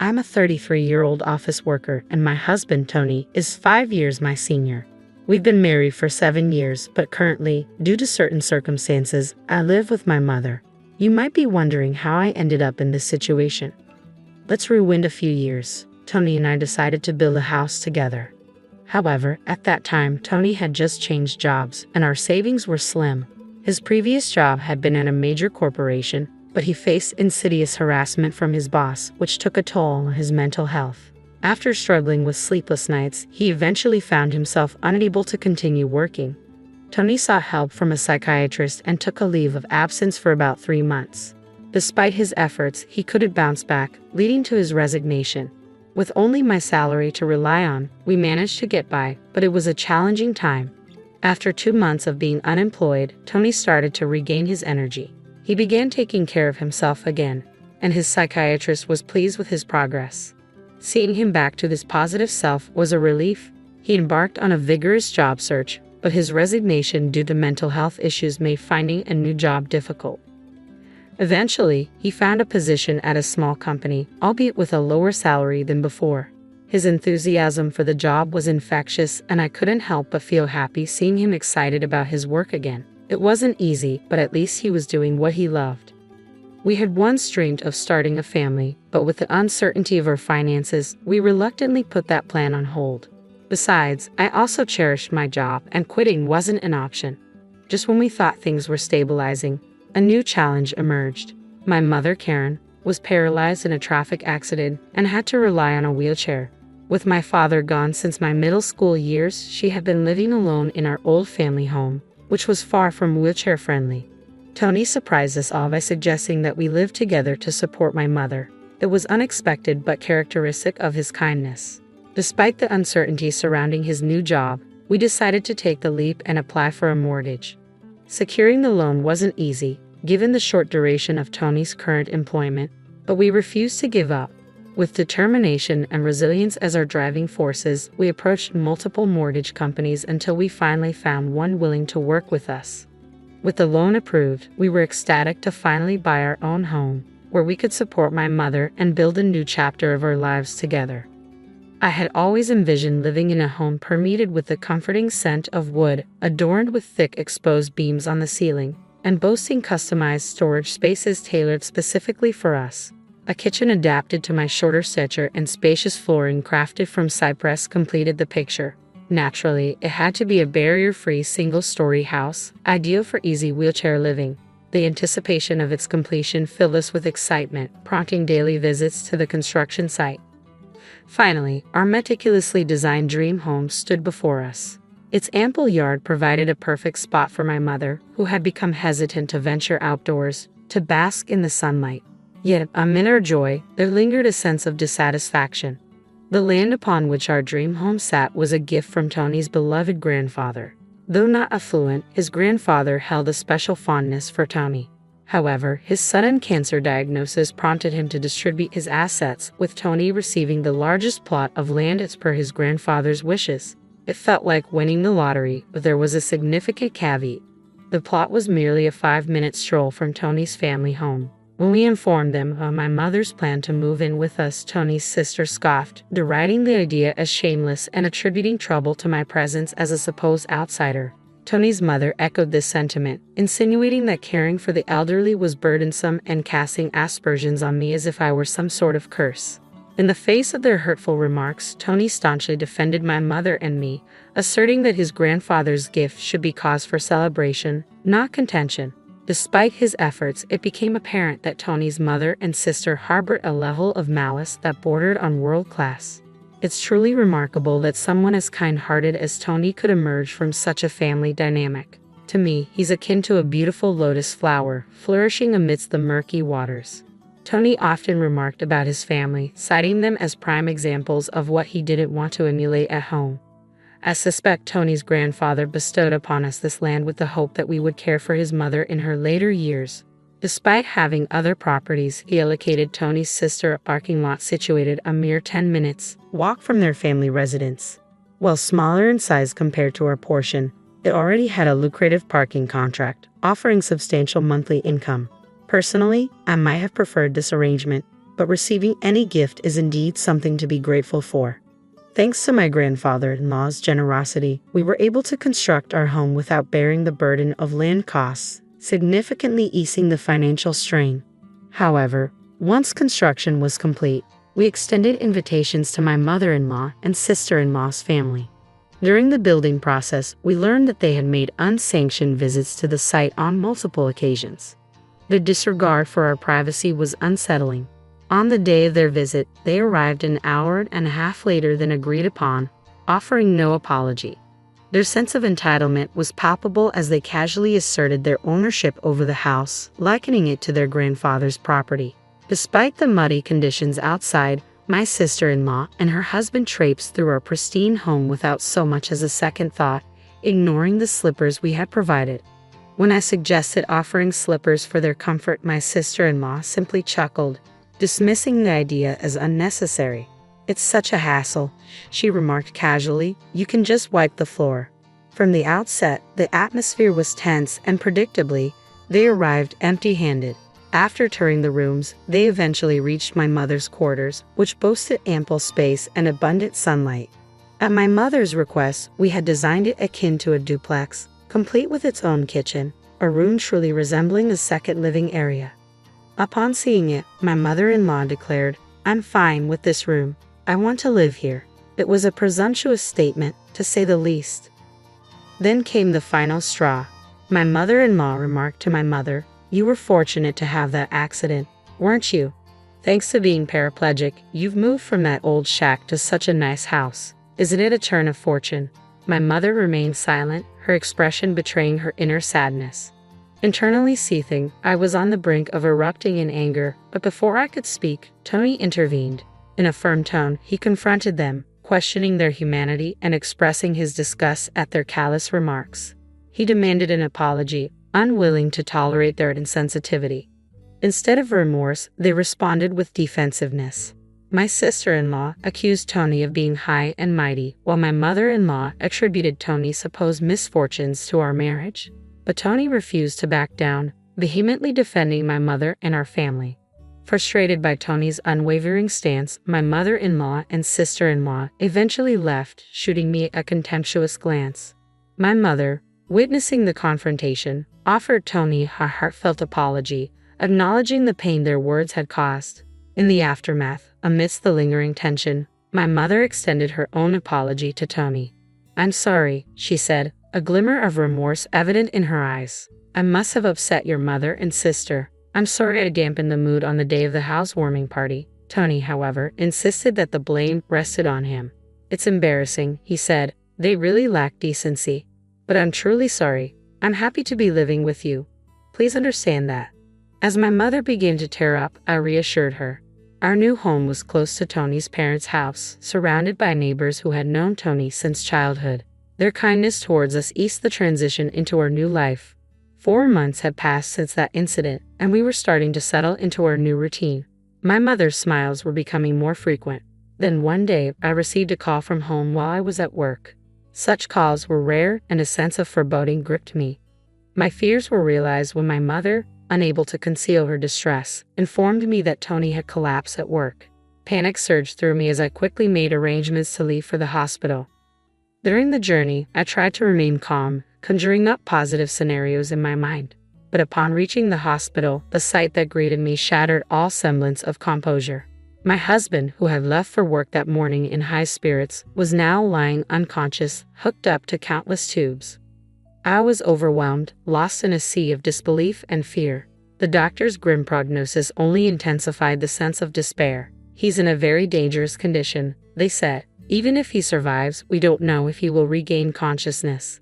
I'm a 33-year-old office worker, and my husband, Tony, is 5 years my senior. We've been married for 7 years, but currently, due to certain circumstances, I live with my mother. You might be wondering how I ended up in this situation. Let's rewind a few years. Tony and I decided to build a house together. However, at that time, Tony had just changed jobs, and our savings were slim. His previous job had been at a major corporation, but he faced insidious harassment from his boss, which took a toll on his mental health. After struggling with sleepless nights, he eventually found himself unable to continue working. Tony sought help from a psychiatrist and took a leave of absence for about 3 months. Despite his efforts, he couldn't bounce back, leading to his resignation. With only my salary to rely on, we managed to get by, but it was a challenging time. After 2 months of being unemployed, Tony started to regain his energy. He began taking care of himself again, and his psychiatrist was pleased with his progress. Seeing him back to this positive self was a relief. He embarked on a vigorous job search, but his resignation due to mental health issues made finding a new job difficult. Eventually, he found a position at a small company, albeit with a lower salary than before. His enthusiasm for the job was infectious, and I couldn't help but feel happy seeing him excited about his work again. It wasn't easy, but at least he was doing what he loved. We had once dreamed of starting a family, but with the uncertainty of our finances, we reluctantly put that plan on hold. Besides, I also cherished my job, and quitting wasn't an option. Just when we thought things were stabilizing, a new challenge emerged. My mother, Karen, was paralyzed in a traffic accident and had to rely on a wheelchair. With my father gone since my middle school years, she had been living alone in our old family home, which was far from wheelchair-friendly. Tony surprised us all by suggesting that we live together to support my mother. It was unexpected but characteristic of his kindness. Despite the uncertainty surrounding his new job, we decided to take the leap and apply for a mortgage. Securing the loan wasn't easy, given the short duration of Tony's current employment, but we refused to give up. With determination and resilience as our driving forces, we approached multiple mortgage companies until we finally found one willing to work with us. With the loan approved, we were ecstatic to finally buy our own home, where we could support my mother and build a new chapter of our lives together. I had always envisioned living in a home permeated with the comforting scent of wood, adorned with thick exposed beams on the ceiling, and boasting customized storage spaces tailored specifically for us. A kitchen adapted to my shorter stature and spacious flooring crafted from cypress completed the picture. Naturally, it had to be a barrier-free single-story house, ideal for easy wheelchair living. The anticipation of its completion filled us with excitement, prompting daily visits to the construction site. Finally, our meticulously designed dream home stood before us. Its ample yard provided a perfect spot for my mother, who had become hesitant to venture outdoors, to bask in the sunlight. Yet, amid our joy, there lingered a sense of dissatisfaction. The land upon which our dream home sat was a gift from Tony's beloved grandfather. Though not affluent, his grandfather held a special fondness for Tony. However, his sudden cancer diagnosis prompted him to distribute his assets, with Tony receiving the largest plot of land as per his grandfather's wishes. It felt like winning the lottery, but there was a significant caveat. The plot was merely a 5-minute stroll from Tony's family home. When we informed them of my mother's plan to move in with us, Tony's sister scoffed, deriding the idea as shameless and attributing trouble to my presence as a supposed outsider. Tony's mother echoed this sentiment, insinuating that caring for the elderly was burdensome and casting aspersions on me as if I were some sort of curse. In the face of their hurtful remarks, Tony staunchly defended my mother and me, asserting that his grandfather's gift should be cause for celebration, not contention. Despite his efforts, it became apparent that Tony's mother and sister harbored a level of malice that bordered on world class. It's truly remarkable that someone as kind-hearted as Tony could emerge from such a family dynamic. To me, he's akin to a beautiful lotus flower, flourishing amidst the murky waters. Tony often remarked about his family, citing them as prime examples of what he didn't want to emulate at home. I suspect Tony's grandfather bestowed upon us this land with the hope that we would care for his mother in her later years. Despite having other properties, he allocated Tony's sister a parking lot situated a mere 10 minutes walk from their family residence. While smaller in size compared to our portion, it already had a lucrative parking contract, offering substantial monthly income. Personally, I might have preferred this arrangement, but receiving any gift is indeed something to be grateful for. Thanks to my grandfather-in-law's generosity, we were able to construct our home without bearing the burden of land costs, significantly easing the financial strain. However, once construction was complete, we extended invitations to my mother-in-law and sister-in-law's family. During the building process, we learned that they had made unsanctioned visits to the site on multiple occasions. Their disregard for our privacy was unsettling. On the day of their visit, they arrived an hour and a half later than agreed upon, offering no apology. Their sense of entitlement was palpable as they casually asserted their ownership over the house, likening it to their grandfather's property. Despite the muddy conditions outside, my sister-in-law and her husband traipsed through our pristine home without so much as a second thought, ignoring the slippers we had provided. When I suggested offering slippers for their comfort, my sister-in-law simply chuckled, dismissing the idea as unnecessary. "It's such a hassle," she remarked casually. "You can just wipe the floor." From the outset, the atmosphere was tense, and predictably, they arrived empty-handed. After touring the rooms, they eventually reached my mother's quarters, which boasted ample space and abundant sunlight. At my mother's request, we had designed it akin to a duplex, complete with its own kitchen, a room truly resembling a second living area. Upon seeing it, my mother-in-law declared, "I'm fine with this room. I want to live here." It was a presumptuous statement, to say the least. Then came the final straw. My mother-in-law remarked to my mother, "You were fortunate to have that accident, weren't you? Thanks to being paraplegic, you've moved from that old shack to such a nice house. Isn't it a turn of fortune?" My mother remained silent, her expression betraying her inner sadness. Internally seething, I was on the brink of erupting in anger, but before I could speak, Tony intervened. In a firm tone, he confronted them, questioning their humanity and expressing his disgust at their callous remarks. He demanded an apology, unwilling to tolerate their insensitivity. Instead of remorse, they responded with defensiveness. My sister-in-law accused Tony of being high and mighty, while my mother-in-law attributed Tony's supposed misfortunes to our marriage. But Tony refused to back down, vehemently defending my mother and our family. Frustrated by Tony's unwavering stance, my mother-in-law and sister-in-law eventually left, shooting me a contemptuous glance. My mother, witnessing the confrontation, offered Tony a heartfelt apology, acknowledging the pain their words had caused. In the aftermath, amidst the lingering tension, my mother extended her own apology to Tony. "I'm sorry," she said, a glimmer of remorse evident in her eyes. "I must have upset your mother and sister. I'm sorry I dampened the mood on the day of the housewarming party." Tony, however, insisted that the blame rested on him. "It's embarrassing," he said. "They really lack decency. But I'm truly sorry. I'm happy to be living with you. Please understand that." As my mother began to tear up, I reassured her. Our new home was close to Tony's parents' house, surrounded by neighbors who had known Tony since childhood. Their kindness towards us eased the transition into our new life. 4 months had passed since that incident, and we were starting to settle into our new routine. My mother's smiles were becoming more frequent. Then one day, I received a call from home while I was at work. Such calls were rare, and a sense of foreboding gripped me. My fears were realized when my mother, unable to conceal her distress, informed me that Tony had collapsed at work. Panic surged through me as I quickly made arrangements to leave for the hospital. During the journey, I tried to remain calm, conjuring up positive scenarios in my mind. But upon reaching the hospital, the sight that greeted me shattered all semblance of composure. My husband, who had left for work that morning in high spirits, was now lying unconscious, hooked up to countless tubes. I was overwhelmed, lost in a sea of disbelief and fear. The doctor's grim prognosis only intensified the sense of despair. "He's in a very dangerous condition," they said. "Even if he survives, we don't know if he will regain consciousness."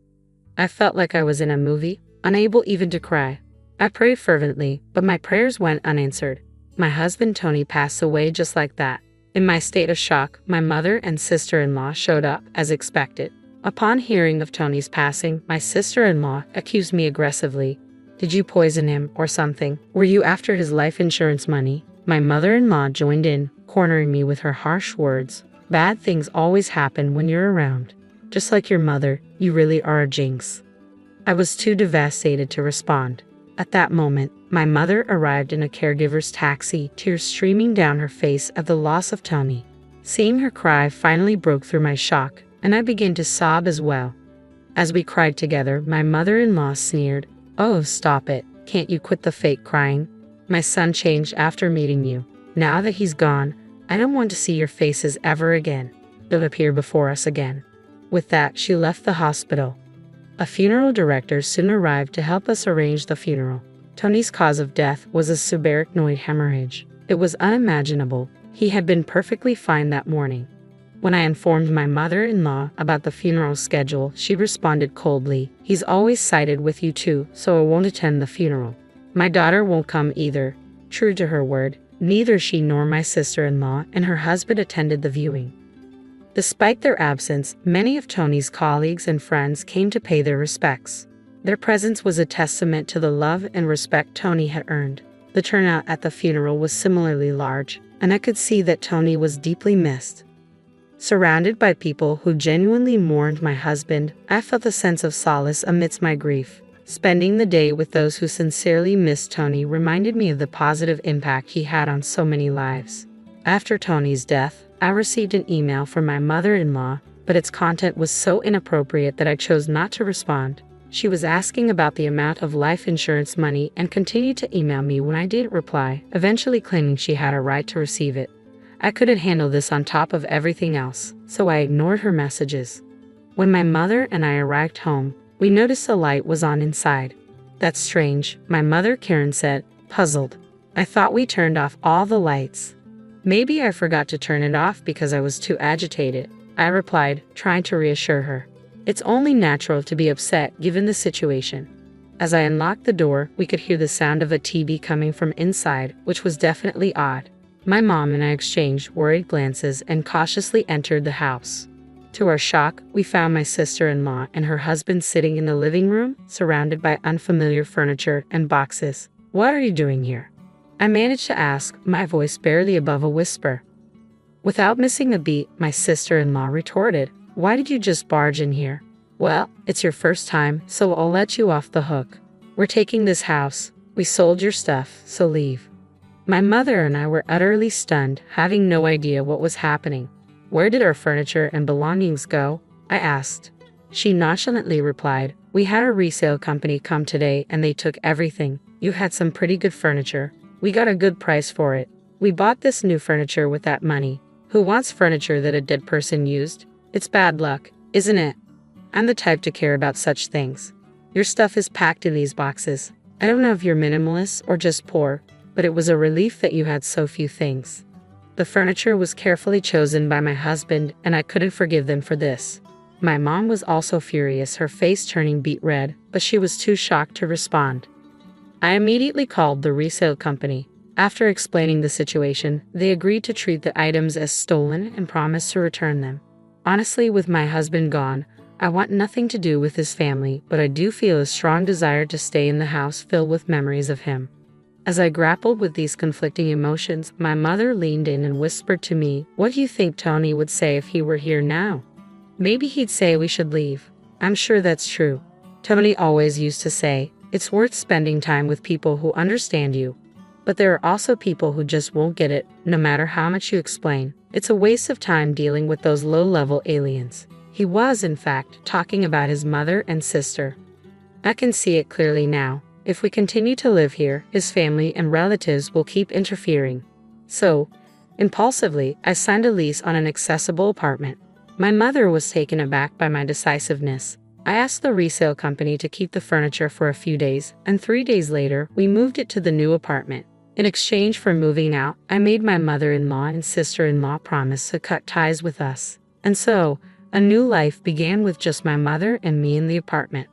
I felt like I was in a movie, unable even to cry. I prayed fervently, but my prayers went unanswered. My husband Tony passed away just like that. In my state of shock, my mother and sister-in-law showed up as expected. Upon hearing of Tony's passing, my sister-in-law accused me aggressively. "Did you poison him or something? Were you after his life insurance money?" My mother-in-law joined in, cornering me with her harsh words. "Bad things always happen when you're around. Just like your mother, you really are a jinx." I was too devastated to respond. At that moment, my mother arrived in a caregiver's taxi, tears streaming down her face at the loss of Tony. Seeing her cry finally broke through my shock, and I began to sob as well. As we cried together, my mother-in-law sneered, "Oh, stop it. Can't you quit the fake crying? My son changed after meeting you. Now that he's gone, I don't want to see your faces ever again. They'll appear before us again." With that, she left the hospital. A funeral director soon arrived to help us arrange the funeral. Tony's cause of death was a subarachnoid hemorrhage. It was unimaginable. He had been perfectly fine that morning. When I informed my mother-in-law about the funeral schedule, she responded coldly, "He's always sided with you too, so I won't attend the funeral. My daughter won't come either." True to her word, neither she nor my sister-in-law and her husband attended the viewing. Despite their absence, many of Tony's colleagues and friends came to pay their respects. Their presence was a testament to the love and respect Tony had earned. The turnout at the funeral was similarly large, and I could see that Tony was deeply missed. Surrounded by people who genuinely mourned my husband, I felt a sense of solace amidst my grief. Spending the day with those who sincerely missed Tony reminded me of the positive impact he had on so many lives. After Tony's death, I received an email from my mother-in-law, but its content was so inappropriate that I chose not to respond. She was asking about the amount of life insurance money and continued to email me when I didn't reply, eventually claiming she had a right to receive it. I couldn't handle this on top of everything else, so I ignored her messages. When my mother and I arrived home, we noticed the light was on inside. "That's strange," my mother Karen said, puzzled. "I thought we turned off all the lights." "Maybe I forgot to turn it off because I was too agitated," I replied, trying to reassure her. "It's only natural to be upset given the situation." As I unlocked the door, we could hear the sound of a TV coming from inside, which was definitely odd. My mom and I exchanged worried glances and cautiously entered the house. To our shock, we found my sister-in-law and her husband sitting in the living room, surrounded by unfamiliar furniture and boxes. "What are you doing here?" I managed to ask, my voice barely above a whisper. Without missing a beat, my sister-in-law retorted, "Why did you just barge in here?" "Well, it's your first time, so I'll let you off the hook. We're taking this house. We sold your stuff, so leave." My mother and I were utterly stunned, having no idea what was happening. "Where did our furniture and belongings go?" I asked. She nonchalantly replied, "We had a resale company come today and they took everything. You had some pretty good furniture. We got a good price for it. We bought this new furniture with that money. Who wants furniture that a dead person used? It's bad luck, isn't it? I'm the type to care about such things. Your stuff is packed in these boxes. I don't know if you're minimalist or just poor, but it was a relief that you had so few things." The furniture was carefully chosen by my husband, and I couldn't forgive them for this. My mom was also furious, her face turning beet red, but she was too shocked to respond. I immediately called the resale company. After explaining the situation, they agreed to treat the items as stolen and promised to return them. Honestly, with my husband gone, I want nothing to do with his family, but I do feel a strong desire to stay in the house filled with memories of him. As I grappled with these conflicting emotions, my mother leaned in and whispered to me, "What do you think Tony would say if he were here now?" "Maybe he'd say we should leave." "I'm sure that's true. Tony always used to say, it's worth spending time with people who understand you. But there are also people who just won't get it, no matter how much you explain. It's a waste of time dealing with those low-level aliens." He was, in fact, talking about his mother and sister. I can see it clearly now. If we continue to live here, his family and relatives will keep interfering. So, impulsively, I signed a lease on an accessible apartment. My mother was taken aback by my decisiveness. I asked the resale company to keep the furniture for a few days, and 3 days later, we moved it to the new apartment. In exchange for moving out, I made my mother-in-law and sister-in-law promise to cut ties with us. And so, a new life began with just my mother and me in the apartment.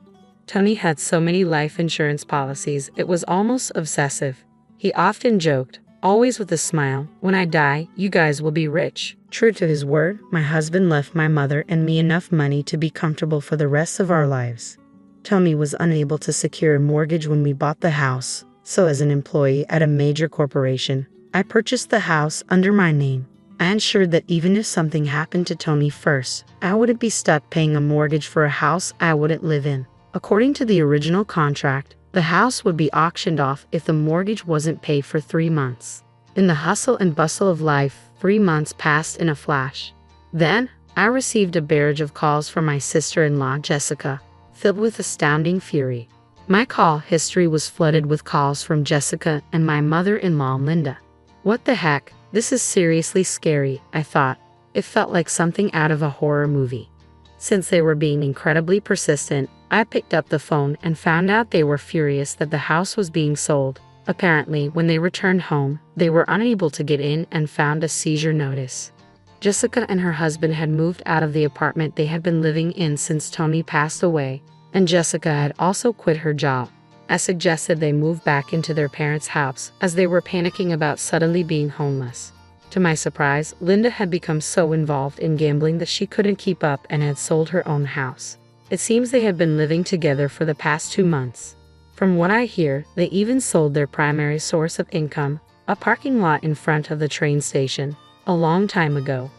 Tony had so many life insurance policies, it was almost obsessive. He often joked, always with a smile, "When I die, you guys will be rich." True to his word, my husband left my mother and me enough money to be comfortable for the rest of our lives. Tony was unable to secure a mortgage when we bought the house, so as an employee at a major corporation, I purchased the house under my name. I ensured that even if something happened to Tony first, I wouldn't be stuck paying a mortgage for a house I wouldn't live in. According to the original contract, The house would be auctioned off if the mortgage wasn't paid for 3 months. In the hustle and bustle of life, 3 months passed in a flash. Then, I received a barrage of calls from my sister-in-law, Jessica, filled with astounding fury. My call history was flooded with calls from Jessica and my mother-in-law, Linda. What the heck? This is seriously scary, I thought. It felt like something out of a horror movie. Since they were being incredibly persistent, I picked up the phone and found out they were furious that the house was being sold. Apparently, when they returned home, they were unable to get in and found a seizure notice. Jessica and her husband had moved out of the apartment they had been living in since Tony passed away, and Jessica had also quit her job. I suggested they move back into their parents' house as they were panicking about suddenly being homeless. To my surprise, Linda had become so involved in gambling that she couldn't keep up and had sold her own house. It seems they had been living together for the past 2 months. From what I hear, they even sold their primary source of income, a parking lot in front of the train station, a long time ago.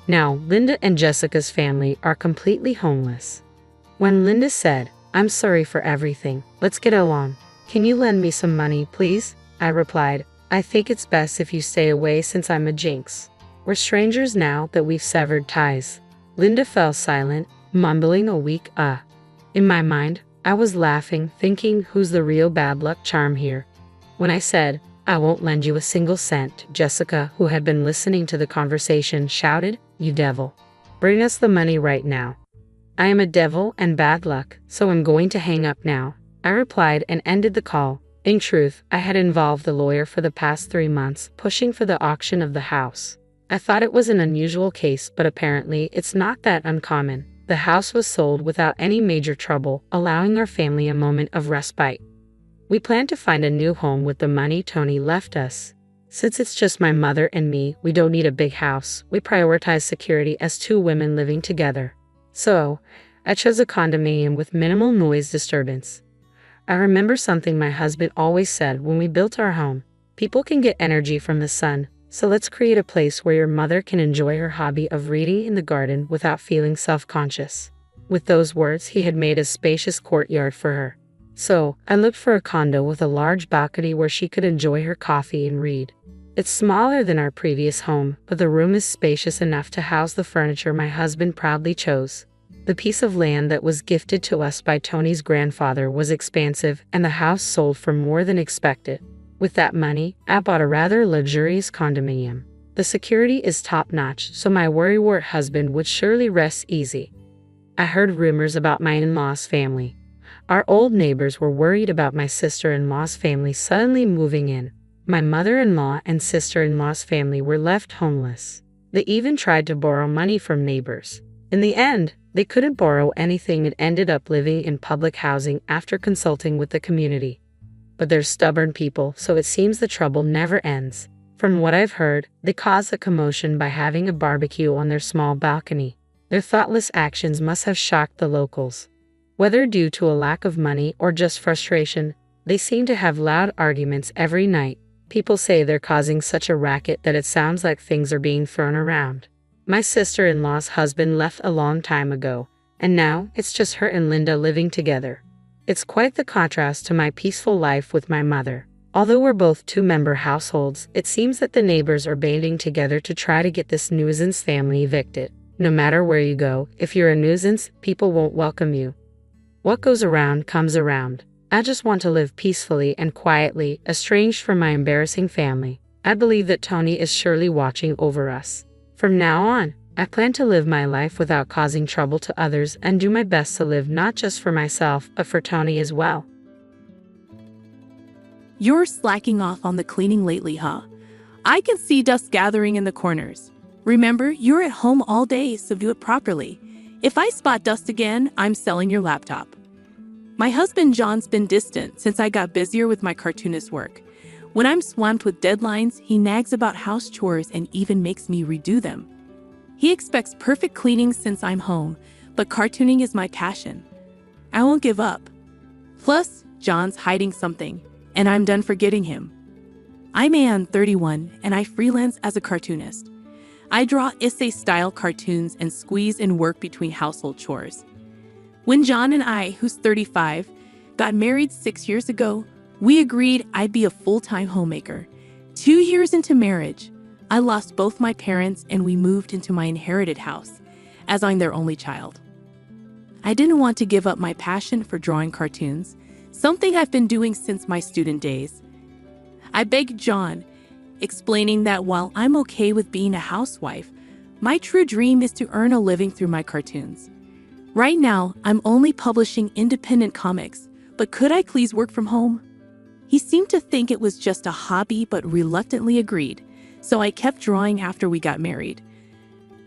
Now, Linda and Jessica's family are completely homeless. When Linda said, "I'm sorry for everything, let's get along. Can you lend me some money, please?" I replied, "I think it's best if you stay away since I'm a jinx. We're strangers now that we've severed ties." Linda fell silent, mumbling a weak In my mind, I was laughing, thinking, who's the real bad luck charm here? When I said, "I won't lend you a single cent," Jessica, who had been listening to the conversation, shouted, "You devil. Bring us the money right now." "I am a devil and bad luck, so I'm going to hang up now," I replied and ended the call. In truth, I had involved the lawyer for the past 3 months, pushing for the auction of the house. I thought it was an unusual case, but apparently it's not that uncommon. The house was sold without any major trouble, allowing our family a moment of respite. We plan to find a new home with the money Tony left us. Since it's just my mother and me, we don't need a big house. We prioritize security as 2 women living together. So, I chose a condominium with minimal noise disturbance. I remember something my husband always said when we built our home: people can get energy from the sun, so let's create a place where your mother can enjoy her hobby of reading in the garden without feeling self-conscious. With those words, he had made a spacious courtyard for her. So, I looked for a condo with a large balcony where she could enjoy her coffee and read. It's smaller than our previous home, but the room is spacious enough to house the furniture my husband proudly chose. The piece of land that was gifted to us by Tony's grandfather was expansive, and the house sold for more than expected. With that money, I bought a rather luxurious condominium. The security is top-notch, so my worrywart husband would surely rest easy. I heard rumors about my in-laws' family. Our old neighbors were worried about my sister-in-law's family suddenly moving in. My mother-in-law and sister-in-law's family were left homeless. They even tried to borrow money from neighbors. In the end, they couldn't borrow anything and ended up living in public housing after consulting with the community. But they're stubborn people, so it seems the trouble never ends. From what I've heard, they caused a commotion by having a barbecue on their small balcony. Their thoughtless actions must have shocked the locals. Whether due to a lack of money or just frustration, they seem to have loud arguments every night. People say they're causing such a racket that it sounds like things are being thrown around. My sister-in-law's husband left a long time ago, and now it's just her and Linda living together. It's quite the contrast to my peaceful life with my mother. Although we're both 2-member households, it seems that the neighbors are banding together to try to get this nuisance family evicted. No matter where you go, if you're a nuisance, people won't welcome you. What goes around comes around. I just want to live peacefully and quietly, estranged from my embarrassing family. I believe that Tony is surely watching over us. From now on, I plan to live my life without causing trouble to others and do my best to live not just for myself, but for Tony as well. You're slacking off on the cleaning lately, huh? I can see dust gathering in the corners. Remember, you're at home all day, so do it properly. If I spot dust again, I'm selling your laptop. My husband John's been distant since I got busier with my cartoonist work. When I'm swamped with deadlines, he nags about house chores and even makes me redo them. He expects perfect cleaning since I'm home, but cartooning is my passion. I won't give up. Plus, John's hiding something, and I'm done forgetting him. I'm Ann, 31, and I freelance as a cartoonist. I draw essay-style cartoons and squeeze in work between household chores. When John and I, who's 35, Got married 6 years ago. We agreed I'd be a full-time homemaker. 2 years into marriage, I lost both my parents and we moved into my inherited house, as I'm their only child. I didn't want to give up my passion for drawing cartoons, something I've been doing since my student days. I begged John, explaining that while I'm okay with being a housewife, my true dream is to earn a living through my cartoons. Right now, I'm only publishing independent comics, but could I please work from home? He seemed to think it was just a hobby but reluctantly agreed, so I kept drawing after we got married.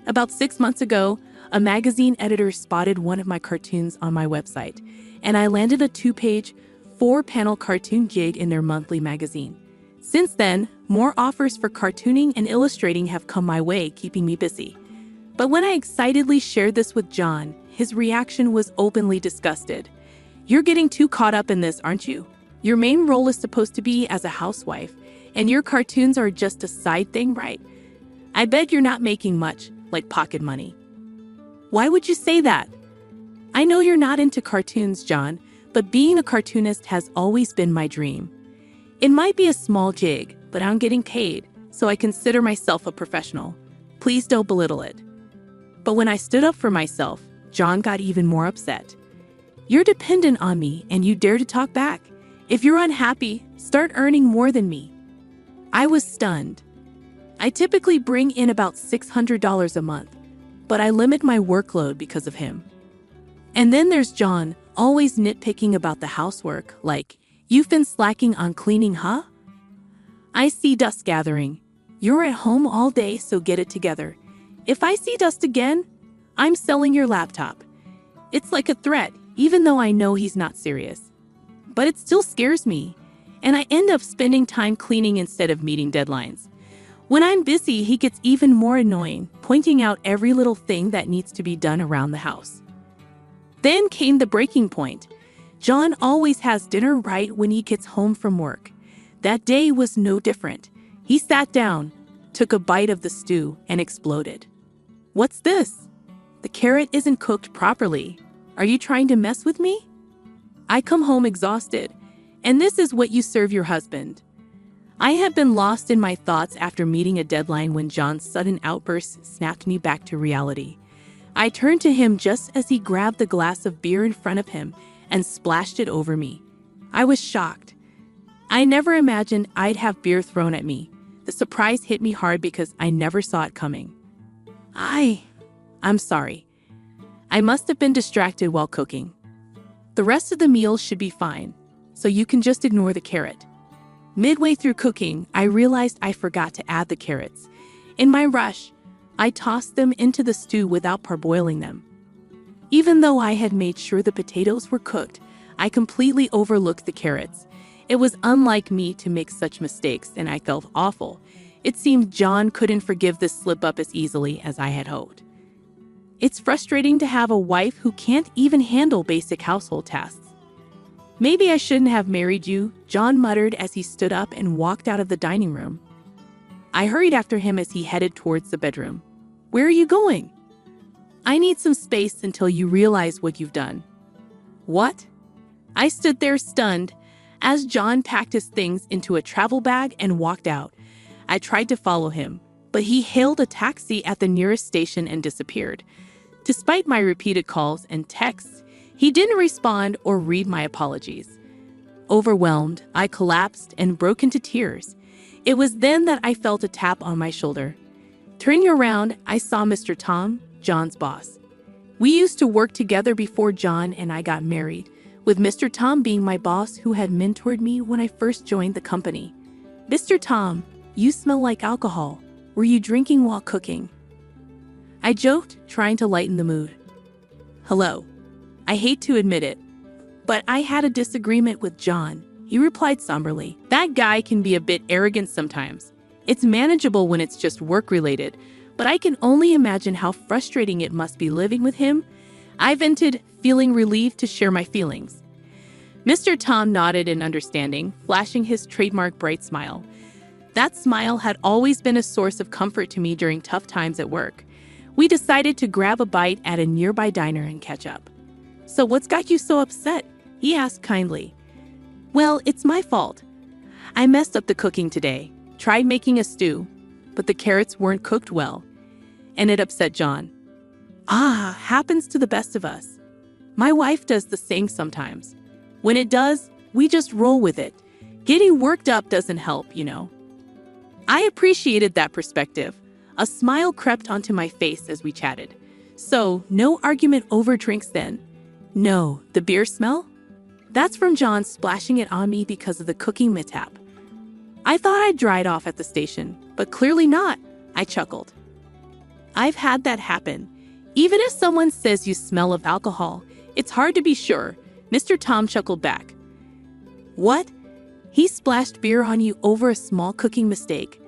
About 6 months ago, a magazine editor spotted one of my cartoons on my website, and I landed a 2-page, 4-panel cartoon gig in their monthly magazine. Since then, more offers for cartooning and illustrating have come my way, keeping me busy. But when I excitedly shared this with John, his reaction was openly disgusted. "You're getting too caught up in this, aren't you? Your main role is supposed to be as a housewife, and your cartoons are just a side thing, right? I bet you're not making much, like pocket money." Why would you say that? I know you're not into cartoons, John, but being a cartoonist has always been my dream. It might be a small gig, but I'm getting paid, so I consider myself a professional. Please don't belittle it. But when I stood up for myself, John got even more upset. "You're dependent on me, and you dare to talk back. If you're unhappy, start earning more than me." I was stunned. I typically bring in about $600 a month, but I limit my workload because of him. And then there's John, always nitpicking about the housework, like, "You've been slacking on cleaning, huh? I see dust gathering. You're at home all day, so get it together. If I see dust again, I'm selling your laptop." It's like a threat, even though I know he's not serious. But it still scares me, and I end up spending time cleaning instead of meeting deadlines. When I'm busy, he gets even more annoying, pointing out every little thing that needs to be done around the house. Then came the breaking point. John always has dinner right when he gets home from work. That day was no different. He sat down, took a bite of the stew, and exploded. "What's this? The carrot isn't cooked properly. Are you trying to mess with me? I come home exhausted, and this is what you serve your husband." I had been lost in my thoughts after meeting a deadline when John's sudden outburst snapped me back to reality. I turned to him just as he grabbed the glass of beer in front of him and splashed it over me. I was shocked. I never imagined I'd have beer thrown at me. The surprise hit me hard because I never saw it coming. I'm sorry. I must have been distracted while cooking. The rest of the meal should be fine, so you can just ignore the carrot. Midway through cooking, I realized I forgot to add the carrots. In my rush, I tossed them into the stew without parboiling them. Even though I had made sure the potatoes were cooked, I completely overlooked the carrots. It was unlike me to make such mistakes, and I felt awful. It seemed John couldn't forgive this slip-up as easily as I had hoped. It's frustrating to have a wife who can't even handle basic household tasks. "Maybe I shouldn't have married you," John muttered as he stood up and walked out of the dining room. I hurried after him as he headed towards the bedroom. "Where are you going?" "I need some space until you realize what you've done." "What?" I stood there stunned as John packed his things into a travel bag and walked out. I tried to follow him, but he hailed a taxi at the nearest station and disappeared. Despite my repeated calls and texts, he didn't respond or read my apologies. Overwhelmed, I collapsed and broke into tears. It was then that I felt a tap on my shoulder. Turning around, I saw Mr. Tom, John's boss. We used to work together before John and I got married, with Mr. Tom being my boss who had mentored me when I first joined the company. "Mr. Tom, you smell like alcohol. Were you drinking while cooking?" I joked, trying to lighten the mood. "Hello. I hate to admit it, but I had a disagreement with John," he replied somberly. "That guy can be a bit arrogant sometimes. It's manageable when it's just work-related, but I can only imagine how frustrating it must be living with him." I vented, feeling relieved to share my feelings. Mr. Tom nodded in understanding, flashing his trademark bright smile. That smile had always been a source of comfort to me during tough times at work. We decided to grab a bite at a nearby diner and catch up. "So what's got you so upset?" he asked kindly. Well, it's my fault. I messed up the cooking today. Tried making a stew, but the carrots weren't cooked well, and it upset John. Happens to the best of us. My wife does the same sometimes. When it does, we just roll with it. Getting worked up doesn't help, you know. I appreciated that perspective. A smile crept onto my face as we chatted. So, no argument over drinks then? No, the beer smell? That's from John splashing it on me because of the cooking mishap. I thought I'd dried off at the station, but clearly not, I chuckled. I've had that happen. Even if someone says you smell of alcohol, it's hard to be sure, Mr. Tom chuckled back. What? He splashed beer on you over a small cooking mistake.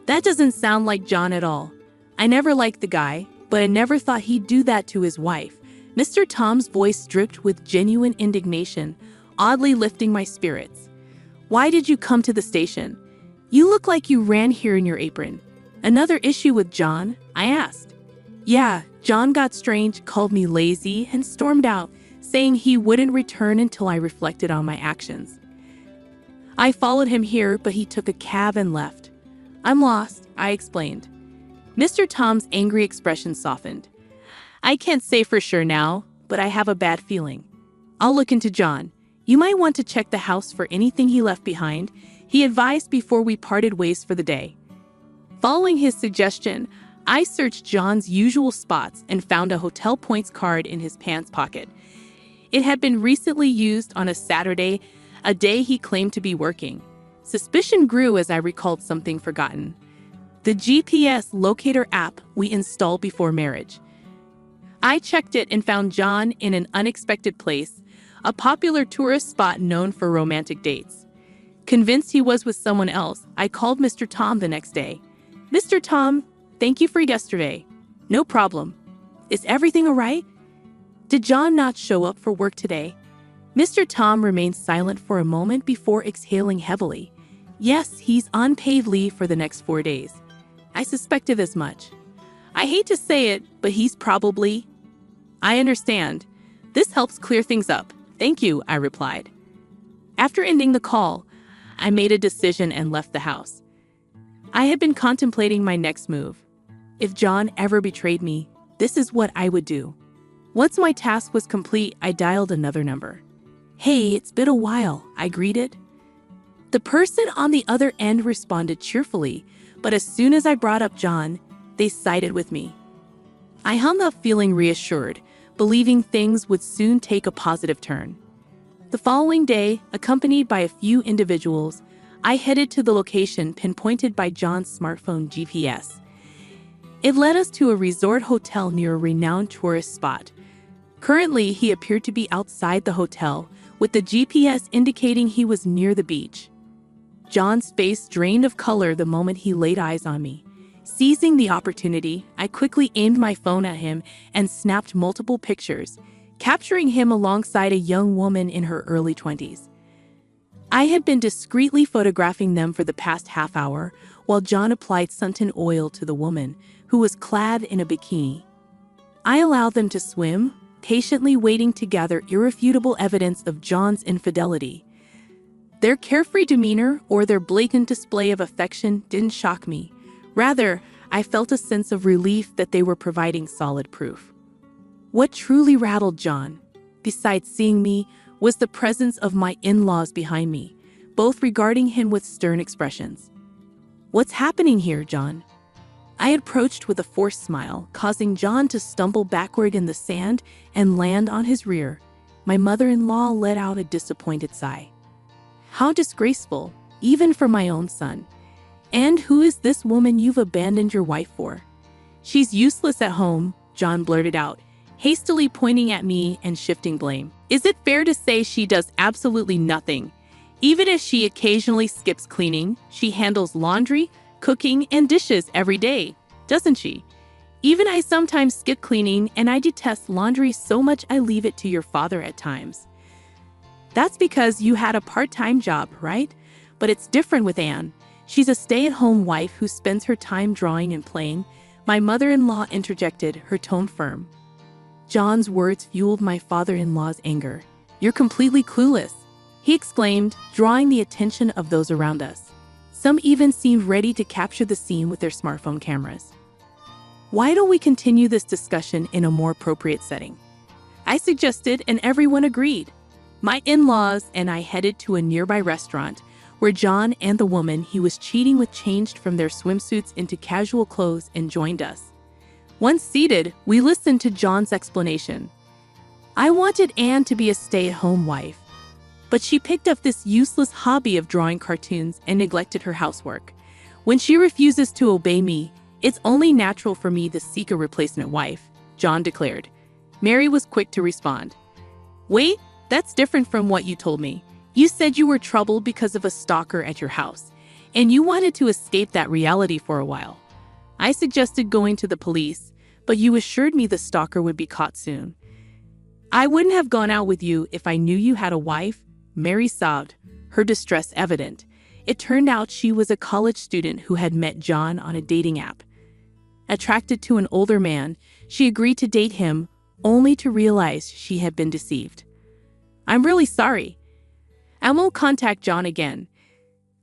That doesn't sound like John at all. I never liked the guy, but I never thought he'd do that to his wife. Mr. Tom's voice dripped with genuine indignation, oddly lifting my spirits. Why did you come to the station? You look like you ran here in your apron. Another issue with John? I asked. Yeah, John got strange, called me lazy, and stormed out, saying he wouldn't return until I reflected on my actions. I followed him here, but he took a cab and left. I'm lost, I explained. Mr. Tom's angry expression softened. I can't say for sure now, but I have a bad feeling. I'll look into John. You might want to check the house for anything he left behind, he advised before we parted ways for the day. Following his suggestion, I searched John's usual spots and found a hotel points card in his pants pocket. It had been recently used on a Saturday, a day he claimed to be working. Suspicion grew as I recalled something forgotten. The GPS locator app we installed before marriage. I checked it and found John in an unexpected place, a popular tourist spot known for romantic dates. Convinced he was with someone else, I called Mr. Tom the next day. Mr. Tom, thank you for yesterday. No problem. Is everything all right? Did John not show up for work today? Mr. Tom remained silent for a moment before exhaling heavily. Yes, he's on paid leave for the next 4 days. I suspected as much. I hate to say it, but he's probably... I understand. This helps clear things up. Thank you, I replied. After ending the call, I made a decision and left the house. I had been contemplating my next move. If John ever betrayed me, this is what I would do. Once my task was complete, I dialed another number. Hey, it's been a while, I greeted. The person on the other end responded cheerfully, but as soon as I brought up John, they sided with me. I hung up feeling reassured, believing things would soon take a positive turn. The following day, accompanied by a few individuals, I headed to the location pinpointed by John's smartphone GPS. It led us to a resort hotel near a renowned tourist spot. Currently, he appeared to be outside the hotel, with the GPS indicating he was near the beach. John's face drained of color the moment he laid eyes on me. Seizing the opportunity, I quickly aimed my phone at him and snapped multiple pictures, capturing him alongside a young woman in her early 20s. I had been discreetly photographing them for the past half hour, while John applied suntan oil to the woman, who was clad in a bikini. I allowed them to swim, patiently waiting to gather irrefutable evidence of John's infidelity. Their carefree demeanor or their blatant display of affection didn't shock me. Rather, I felt a sense of relief that they were providing solid proof. What truly rattled John, besides seeing me, was the presence of my in-laws behind me, both regarding him with stern expressions. What's happening here, John? I approached with a forced smile, causing John to stumble backward in the sand and land on his rear. My mother-in-law let out a disappointed sigh. How disgraceful, even for my own son. And who is this woman you've abandoned your wife for? She's useless at home, John blurted out, hastily pointing at me and shifting blame. Is it fair to say she does absolutely nothing? Even if she occasionally skips cleaning, she handles laundry, cooking, and dishes every day, doesn't she? Even I sometimes skip cleaning, and I detest laundry so much I leave it to your father at times. That's because you had a part-time job, right? But it's different with Anne. She's a stay-at-home wife who spends her time drawing and playing. My mother-in-law interjected, her tone firm. John's words fueled my father-in-law's anger. You're completely clueless," he exclaimed, drawing the attention of those around us. Some even seemed ready to capture the scene with their smartphone cameras. "Why don't we continue this discussion in a more appropriate setting?" I suggested, and everyone agreed. My in-laws and I headed to a nearby restaurant where John and the woman he was cheating with changed from their swimsuits into casual clothes and joined us. Once seated, we listened to John's explanation. "I wanted Anne to be a stay-at-home wife, but she picked up this useless hobby of drawing cartoons and neglected her housework. When she refuses to obey me, it's only natural for me to seek a replacement wife," John declared. Mary was quick to respond. "Wait, that's different from what you told me. You said you were troubled because of a stalker at your house, and you wanted to escape that reality for a while. I suggested going to the police, but you assured me the stalker would be caught soon. I wouldn't have gone out with you if I knew you had a wife," Mary sobbed, her distress evident. It turned out she was a college student who had met John on a dating app. Attracted to an older man, she agreed to date him, only to realize she had been deceived. "I'm really sorry. I won't contact John again.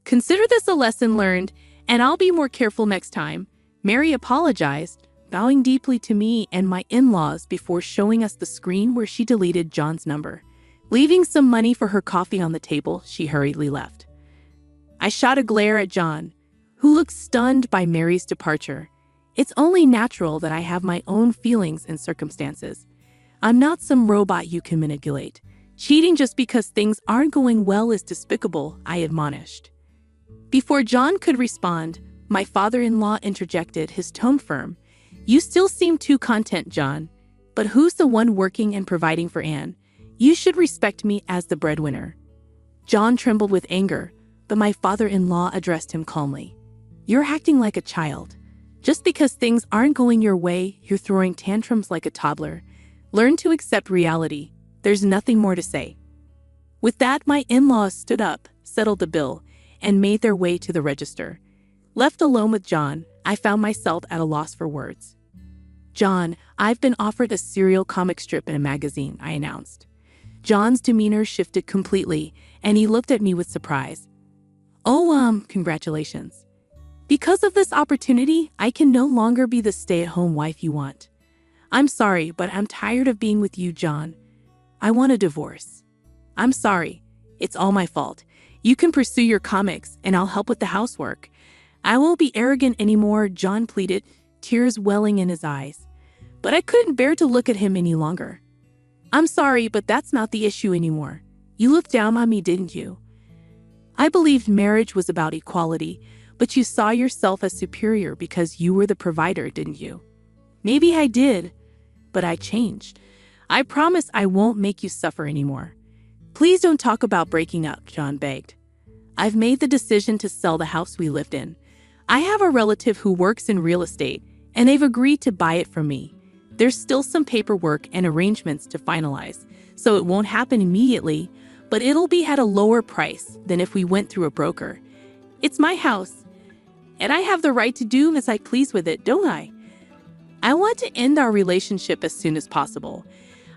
Consider this a lesson learned, and I'll be more careful next time," Mary apologized, bowing deeply to me and my in-laws before showing us the screen where she deleted John's number. Leaving some money for her coffee on the table, she hurriedly left. I shot a glare at John, who looked stunned by Mary's departure. It's only natural that I have my own feelings and circumstances. I'm not some robot you can manipulate. Cheating just because things aren't going well is despicable, I admonished. Before John could respond, my father-in-law interjected, his tone firm. "You still seem too content, John. But who's the one working and providing for Anne? You should respect me as the breadwinner." John trembled with anger, but my father-in-law addressed him calmly. "You're acting like a child. Just because things aren't going your way, you're throwing tantrums like a toddler. Learn to accept reality. There's nothing more to say." With that, my in-laws stood up, settled the bill, and made their way to the register. Left alone with John, I found myself at a loss for words. "John, I've been offered a serial comic strip in a magazine," I announced. John's demeanor shifted completely, and he looked at me with surprise. "Oh, congratulations. Because of this opportunity, I can no longer be the stay-at-home wife you want. I'm sorry, but I'm tired of being with you, John. I want a divorce." "I'm sorry. It's all my fault. You can pursue your comics, and I'll help with the housework." "I won't be arrogant anymore," John pleaded, tears welling in his eyes. But I couldn't bear to look at him any longer. "I'm sorry, but that's not the issue anymore. You looked down on me, didn't you? I believed marriage was about equality, but you saw yourself as superior because you were the provider, didn't you?" "Maybe I did, but I changed. I promise I won't make you suffer anymore." "Please don't talk about breaking up," John begged. "I've made the decision to sell the house we lived in. I have a relative who works in real estate, and they've agreed to buy it from me. There's still some paperwork and arrangements to finalize, so it won't happen immediately, but it'll be at a lower price than if we went through a broker. It's my house, and I have the right to do as I please with it, don't I? I want to end our relationship as soon as possible.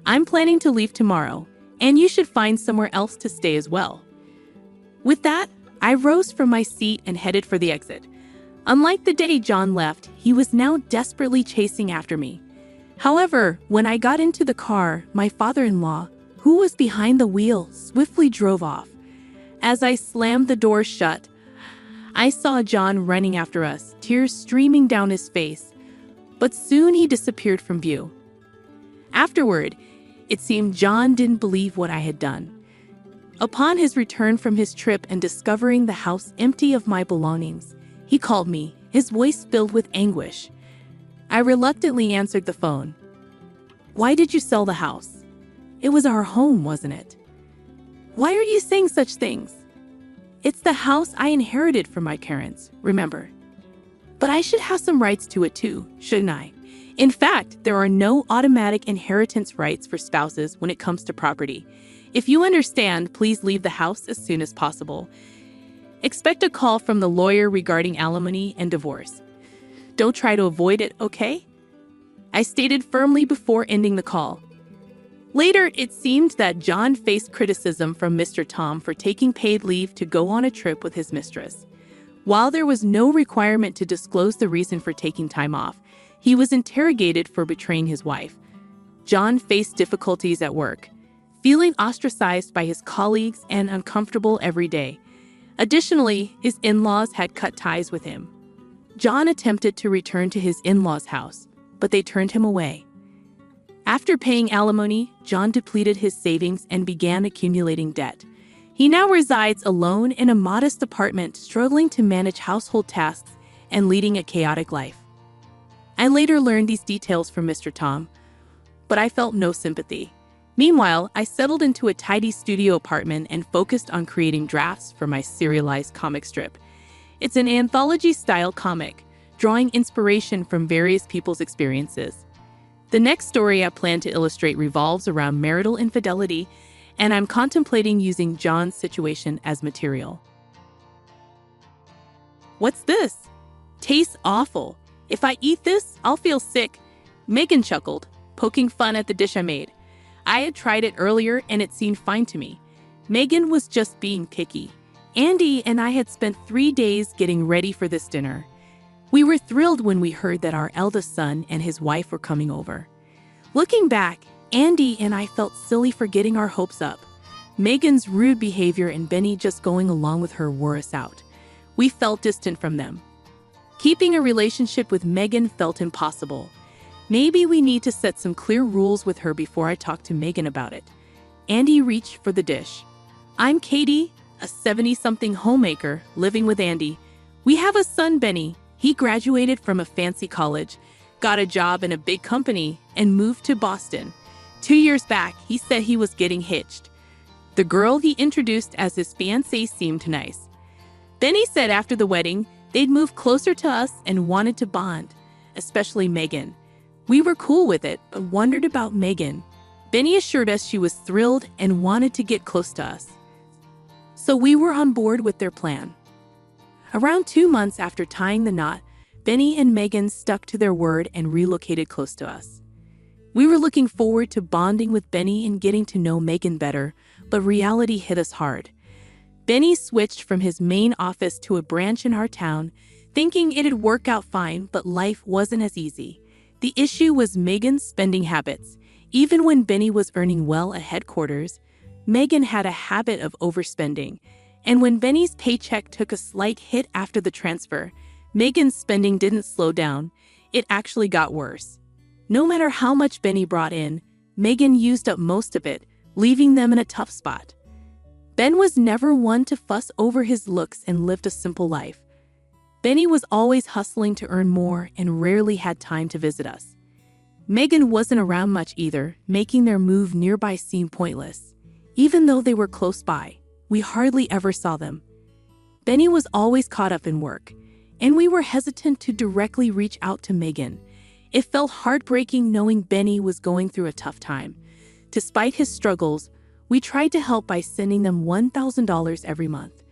I'm planning to leave tomorrow, and you should find somewhere else to stay as well." With that, I rose from my seat and headed for the exit. Unlike the day John left, he was now desperately chasing after me. However, when I got into the car, my father-in-law, who was behind the wheel, swiftly drove off. As I slammed the door shut, I saw John running after us, tears streaming down his face, but soon he disappeared from view. Afterward, it seemed John didn't believe what I had done. Upon his return from his trip and discovering the house empty of my belongings, he called me, his voice filled with anguish. I reluctantly answered the phone. "Why did you sell the house? It was our home, wasn't it?" "Why are you saying such things? It's the house I inherited from my parents, remember? But I should have some rights to it too, shouldn't I? In fact, there are no automatic inheritance rights for spouses when it comes to property. If you understand, please leave the house as soon as possible. Expect a call from the lawyer regarding alimony and divorce. Don't try to avoid it, okay?" I stated firmly before ending the call. Later, it seemed that John faced criticism from Mr. Tom for taking paid leave to go on a trip with his mistress. While there was no requirement to disclose the reason for taking time off, he was interrogated for betraying his wife. John faced difficulties at work, feeling ostracized by his colleagues and uncomfortable every day. Additionally, his in-laws had cut ties with him. John attempted to return to his in-laws' house, but they turned him away. After paying alimony, John depleted his savings and began accumulating debt. He now resides alone in a modest apartment, struggling to manage household tasks and leading a chaotic life. I later learned these details from Mr. Tom, but I felt no sympathy. Meanwhile, I settled into a tidy studio apartment and focused on creating drafts for my serialized comic strip. It's an anthology-style comic, drawing inspiration from various people's experiences. The next story I plan to illustrate revolves around marital infidelity, and I'm contemplating using John's situation as material. What's this? Tastes awful. If I eat this, I'll feel sick. Megan chuckled, poking fun at the dish I made. I had tried it earlier and it seemed fine to me. Megan was just being picky. Andy and I had spent 3 days getting ready for this dinner. We were thrilled when we heard that our eldest son and his wife were coming over. Looking back, Andy and I felt silly for getting our hopes up. Megan's rude behavior and Benny just going along with her wore us out. We felt distant from them. Keeping a relationship with Megan felt impossible. Maybe we need to set some clear rules with her before I talk to Megan about it. Andy reached for the dish. I'm Katie, a 70-something homemaker living with Andy. We have a son, Benny. He graduated from a fancy college, got a job in a big company, and moved to Boston. 2 years back, he said he was getting hitched. The girl he introduced as his fiancée seemed nice. Benny said after the wedding, they'd move closer to us and wanted to bond, especially Megan. We were cool with it, but wondered about Megan. Benny assured us she was thrilled and wanted to get close to us. So we were on board with their plan. Around 2 months after tying the knot, Benny and Megan stuck to their word and relocated close to us. We were looking forward to bonding with Benny and getting to know Megan better, but reality hit us hard. Benny switched from his main office to a branch in our town, thinking it'd work out fine, but life wasn't as easy. The issue was Megan's spending habits. Even when Benny was earning well at headquarters, Megan had a habit of overspending. And when Benny's paycheck took a slight hit after the transfer, Megan's spending didn't slow down. It actually got worse. No matter how much Benny brought in, Megan used up most of it, leaving them in a tough spot. Ben was never one to fuss over his looks and lived a simple life. Benny was always hustling to earn more and rarely had time to visit us. Megan wasn't around much either, making their move nearby seem pointless. Even though they were close by, we hardly ever saw them. Benny was always caught up in work, and we were hesitant to directly reach out to Megan. It felt heartbreaking knowing Benny was going through a tough time. Despite his struggles, we tried to help by sending them $1,000 every month.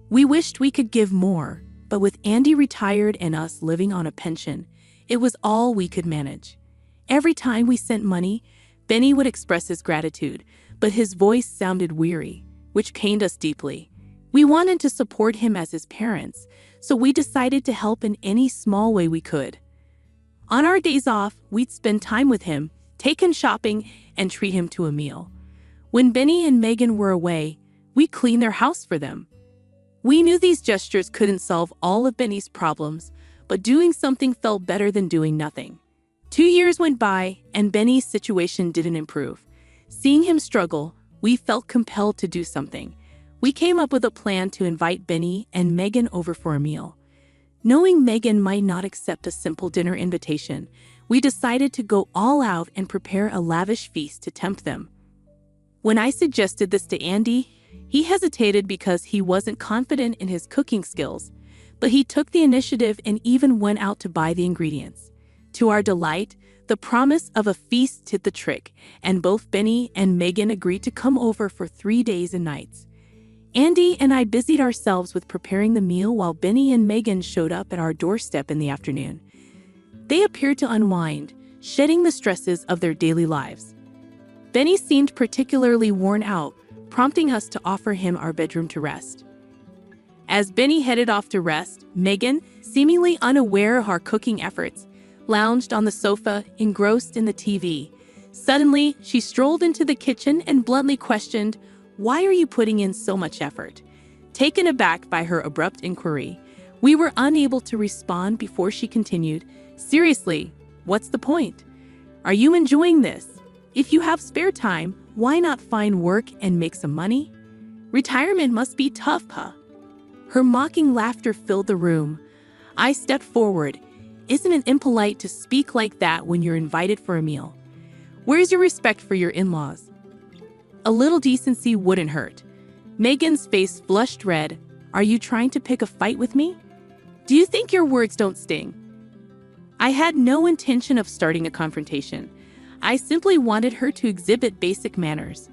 We wished we could give more, but with Andy retired and us living on a pension, it was all we could manage. Every time we sent money, Benny would express his gratitude, but his voice sounded weary, which pained us deeply. We wanted to support him as his parents, so we decided to help in any small way we could. On our days off, we'd spend time with him, take him shopping, and treat him to a meal. When Benny and Megan were away, we cleaned their house for them. We knew these gestures couldn't solve all of Benny's problems, but doing something felt better than doing nothing. 2 years went by, and Benny's situation didn't improve. Seeing him struggle, we felt compelled to do something. We came up with a plan to invite Benny and Megan over for a meal. Knowing Megan might not accept a simple dinner invitation, we decided to go all out and prepare a lavish feast to tempt them. When I suggested this to Andy, he hesitated because he wasn't confident in his cooking skills, but he took the initiative and even went out to buy the ingredients. To our delight, the promise of a feast did the trick, and both Benny and Megan agreed to come over for 3 days and nights. Andy and I busied ourselves with preparing the meal while Benny and Megan showed up at our doorstep in the afternoon. They appeared to unwind, shedding the stresses of their daily lives. Benny seemed particularly worn out, prompting us to offer him our bedroom to rest. As Benny headed off to rest, Megan, seemingly unaware of our cooking efforts, lounged on the sofa, engrossed in the TV. Suddenly, she strolled into the kitchen and bluntly questioned, "Why are you putting in so much effort?" Taken aback by her abrupt inquiry, we were unable to respond before she continued, "Seriously, what's the point? Are you enjoying this? If you have spare time, why not find work and make some money? Retirement must be tough, huh?" Her mocking laughter filled the room. I stepped forward. "Isn't it impolite to speak like that when you're invited for a meal? Where's your respect for your in-laws? A little decency wouldn't hurt." Megan's face flushed red. "Are you trying to pick a fight with me? Do you think your words don't sting?" I had no intention of starting a confrontation. I simply wanted her to exhibit basic manners.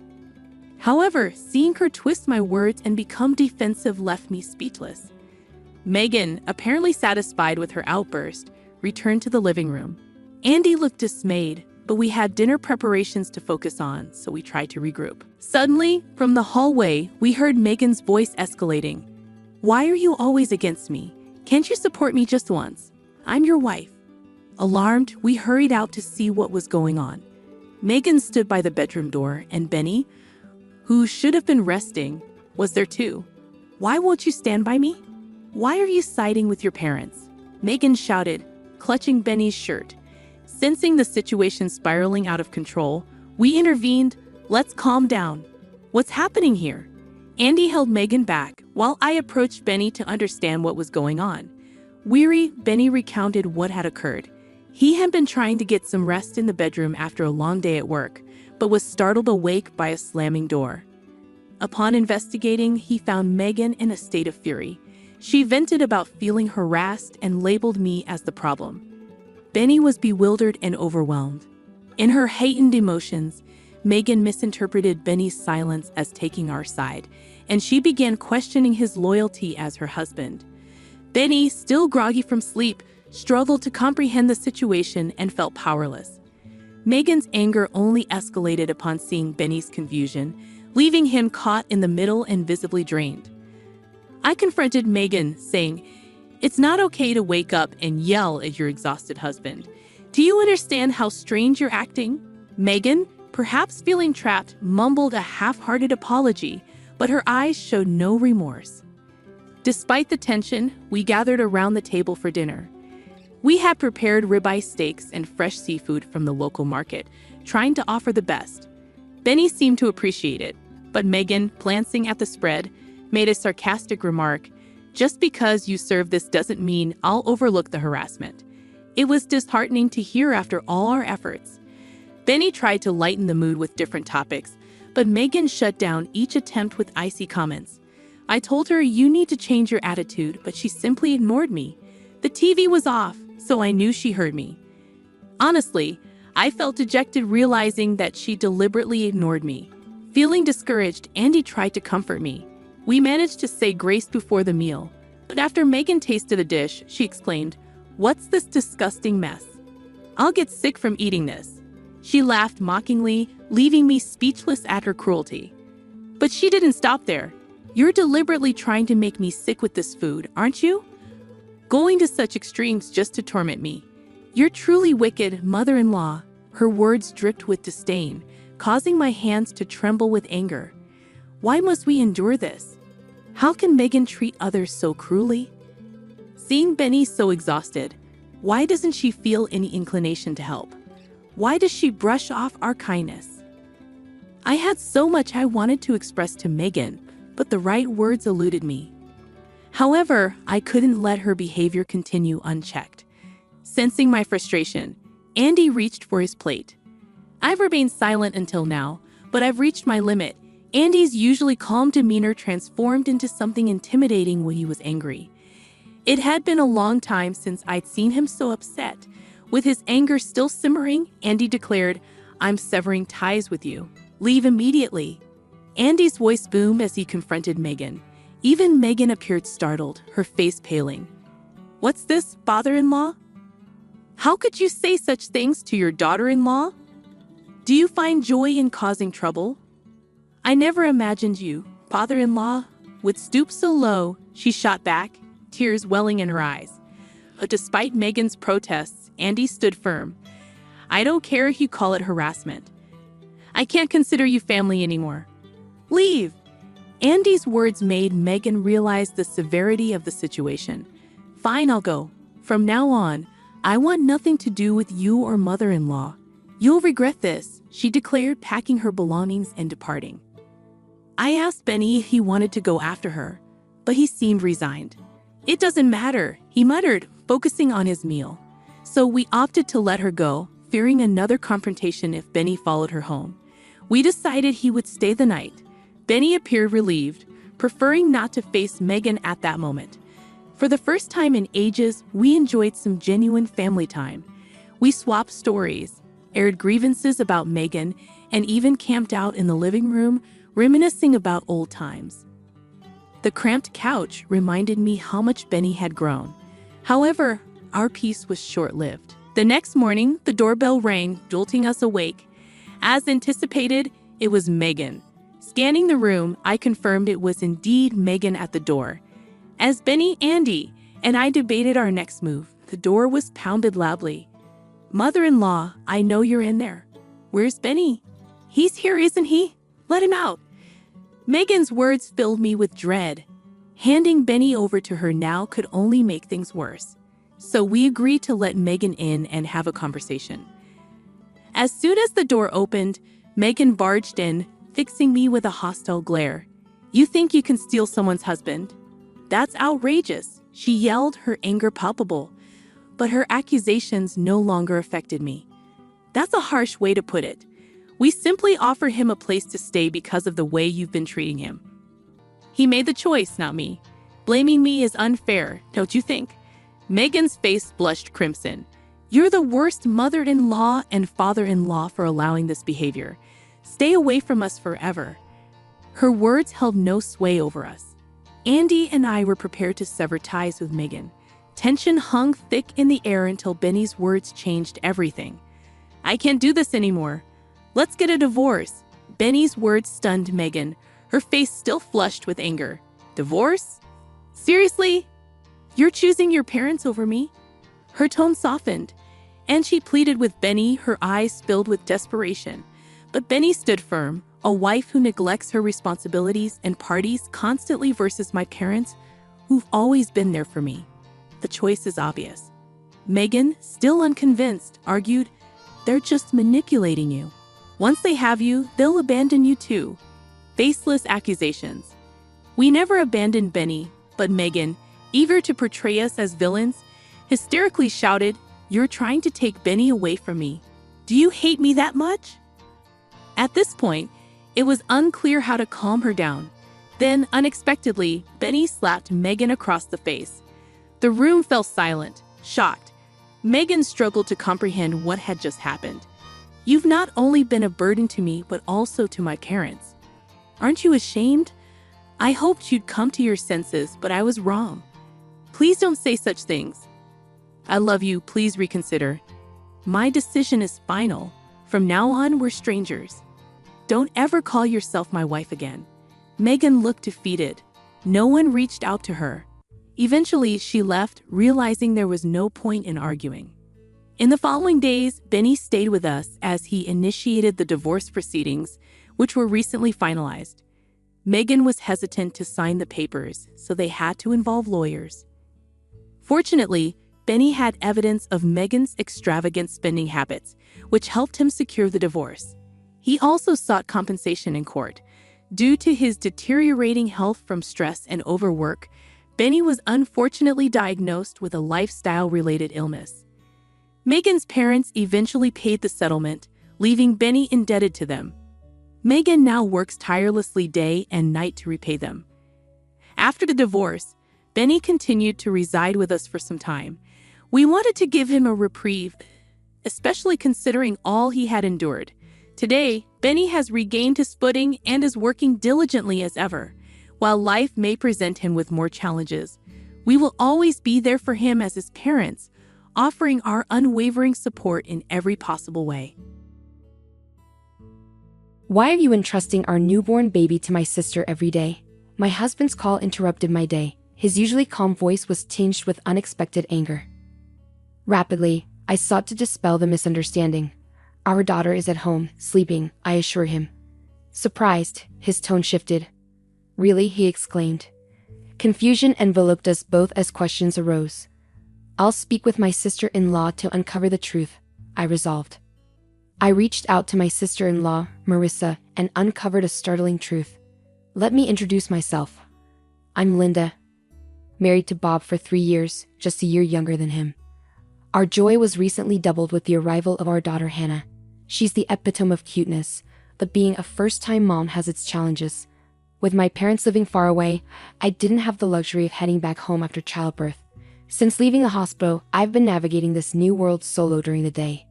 However, seeing her twist my words and become defensive left me speechless. Megan, apparently satisfied with her outburst, returned to the living room. Andy looked dismayed, but we had dinner preparations to focus on, so we tried to regroup. Suddenly, from the hallway, we heard Megan's voice escalating. "Why are you always against me? Can't you support me just once? I'm your wife." Alarmed, we hurried out to see what was going on. Megan stood by the bedroom door, and Benny, who should have been resting, was there too. "Why won't you stand by me? Why are you siding with your parents?" Megan shouted, clutching Benny's shirt. Sensing the situation spiraling out of control, we intervened. "Let's calm down. What's happening here?" Andy held Megan back, while I approached Benny to understand what was going on. Weary, Benny recounted what had occurred. He had been trying to get some rest in the bedroom after a long day at work, but was startled awake by a slamming door. Upon investigating, he found Megan in a state of fury. She vented about feeling harassed and labeled me as the problem. Benny was bewildered and overwhelmed. In her heightened emotions, Megan misinterpreted Benny's silence as taking our side, and she began questioning his loyalty as her husband. Benny, still groggy from sleep, struggled to comprehend the situation and felt powerless. Megan's anger only escalated upon seeing Benny's confusion, leaving him caught in the middle and visibly drained. I confronted Megan, saying, "It's not okay to wake up and yell at your exhausted husband. Do you understand how strange you're acting?" Megan, perhaps feeling trapped, mumbled a half-hearted apology, but her eyes showed no remorse. Despite the tension, we gathered around the table for dinner. We had prepared ribeye steaks and fresh seafood from the local market, trying to offer the best. Benny seemed to appreciate it, but Megan, glancing at the spread, made a sarcastic remark, "Just because you serve this doesn't mean I'll overlook the harassment." It was disheartening to hear after all our efforts. Benny tried to lighten the mood with different topics, but Megan shut down each attempt with icy comments. I told her, "You need to change your attitude," but she simply ignored me. The TV was off, so I knew she heard me. Honestly, I felt dejected realizing that she deliberately ignored me. Feeling discouraged, Andy tried to comfort me. We managed to say grace before the meal, but after Megan tasted the dish, she exclaimed, "What's this disgusting mess? I'll get sick from eating this." She laughed mockingly, leaving me speechless at her cruelty. But she didn't stop there. "You're deliberately trying to make me sick with this food, aren't you? Going to such extremes just to torment me. You're truly wicked, mother-in-law." Her words dripped with disdain, causing my hands to tremble with anger. Why must we endure this? How can Megan treat others so cruelly? Seeing Benny so exhausted, why doesn't she feel any inclination to help? Why does she brush off our kindness? I had so much I wanted to express to Megan, but the right words eluded me. However, I couldn't let her behavior continue unchecked. Sensing my frustration, Andy reached for his plate. I've remained silent until now, but I've reached my limit. Andy's usually calm demeanor transformed into something intimidating when he was angry. It had been a long time since I'd seen him so upset. With his anger still simmering, Andy declared, "I'm severing ties with you. Leave immediately." Andy's voice boomed as he confronted Megan. Even Megan appeared startled, her face paling. "What's this, father-in-law? How could you say such things to your daughter-in-law? Do you find joy in causing trouble? I never imagined you, father-in-law, would stoop so low, she shot back, tears welling in her eyes. But despite Megan's protests, Andy stood firm. I don't care if you call it harassment. I can't consider you family anymore. Leave! Andy's words made Megan realize the severity of the situation. Fine, I'll go. From now on, I want nothing to do with you or mother-in-law. You'll regret this, she declared, packing her belongings and departing. I asked Benny if he wanted to go after her, but he seemed resigned. It doesn't matter, he muttered, focusing on his meal. So we opted to let her go, fearing another confrontation if Benny followed her home. We decided he would stay the night. Benny appeared relieved, preferring not to face Megan at that moment. For the first time in ages, we enjoyed some genuine family time. We swapped stories, aired grievances about Megan, and even camped out in the living room, reminiscing about old times. The cramped couch reminded me how much Benny had grown. However, our peace was short-lived. The next morning, the doorbell rang, jolting us awake. As anticipated, it was Megan. Scanning the room, I confirmed it was indeed Megan at the door. As Benny, Andy, and I debated our next move, the door was pounded loudly. Mother-in-law, I know you're in there. Where's Benny? He's here, isn't he? Let him out. Megan's words filled me with dread. Handing Benny over to her now could only make things worse. So we agreed to let Megan in and have a conversation. As soon as the door opened, Megan barged in, fixing me with a hostile glare. You think you can steal someone's husband? That's outrageous, she yelled, her anger palpable. But her accusations no longer affected me. That's a harsh way to put it. We simply offer him a place to stay because of the way you've been treating him. He made the choice, not me. Blaming me is unfair, don't you think? Megan's face blushed crimson. You're the worst mother-in-law and father-in-law for allowing this behavior. Stay away from us forever. Her words held no sway over us. Andy and I were prepared to sever ties with Megan. Tension hung thick in the air until Benny's words changed everything. I can't do this anymore. Let's get a divorce. Benny's words stunned Megan, her face still flushed with anger. Divorce? Seriously? You're choosing your parents over me? Her tone softened, and she pleaded with Benny, her eyes filled with desperation. But Benny stood firm. A wife who neglects her responsibilities and parties constantly versus my parents, who've always been there for me. The choice is obvious. Megan, still unconvinced, argued, they're just manipulating you. Once they have you, they'll abandon you too. Baseless accusations. We never abandoned Benny, but Megan, eager to portray us as villains, hysterically shouted, you're trying to take Benny away from me. Do you hate me that much? At this point, it was unclear how to calm her down. Then, unexpectedly, Benny slapped Megan across the face. The room fell silent, shocked. Megan struggled to comprehend what had just happened. You've not only been a burden to me, but also to my parents. Aren't you ashamed? I hoped you'd come to your senses, but I was wrong. Please don't say such things. I love you, please reconsider. My decision is final. From now on, we're strangers. Don't ever call yourself my wife again. Megan looked defeated. No one reached out to her. Eventually, she left, realizing there was no point in arguing. In the following days, Benny stayed with us as he initiated the divorce proceedings, which were recently finalized. Megan was hesitant to sign the papers, so they had to involve lawyers. Fortunately, Benny had evidence of Megan's extravagant spending habits, which helped him secure the divorce. He also sought compensation in court. Due to his deteriorating health from stress and overwork, Benny was unfortunately diagnosed with a lifestyle-related illness. Megan's parents eventually paid the settlement, leaving Benny indebted to them. Megan now works tirelessly day and night to repay them. After the divorce, Benny continued to reside with us for some time. We wanted to give him a reprieve, especially considering all he had endured. Today, Benny has regained his footing and is working diligently as ever. While life may present him with more challenges, we will always be there for him as his parents, offering our unwavering support in every possible way. Why are you entrusting our newborn baby to my sister every day? My husband's call interrupted my day. His usually calm voice was tinged with unexpected anger. Rapidly, I sought to dispel the misunderstanding. Our daughter is at home, sleeping, I assure him. Surprised, his tone shifted. Really? He exclaimed. Confusion enveloped us both as questions arose. I'll speak with my sister-in-law to uncover the truth, I resolved. I reached out to my sister-in-law, Marissa, and uncovered a startling truth. Let me introduce myself. I'm Linda, married to Bob for 3 years, just a year younger than him. Our joy was recently doubled with the arrival of our daughter Hannah. She's the epitome of cuteness, but being a first-time mom has its challenges. With my parents living far away, I didn't have the luxury of heading back home after childbirth. Since leaving the hospital, I've been navigating this new world solo during the day.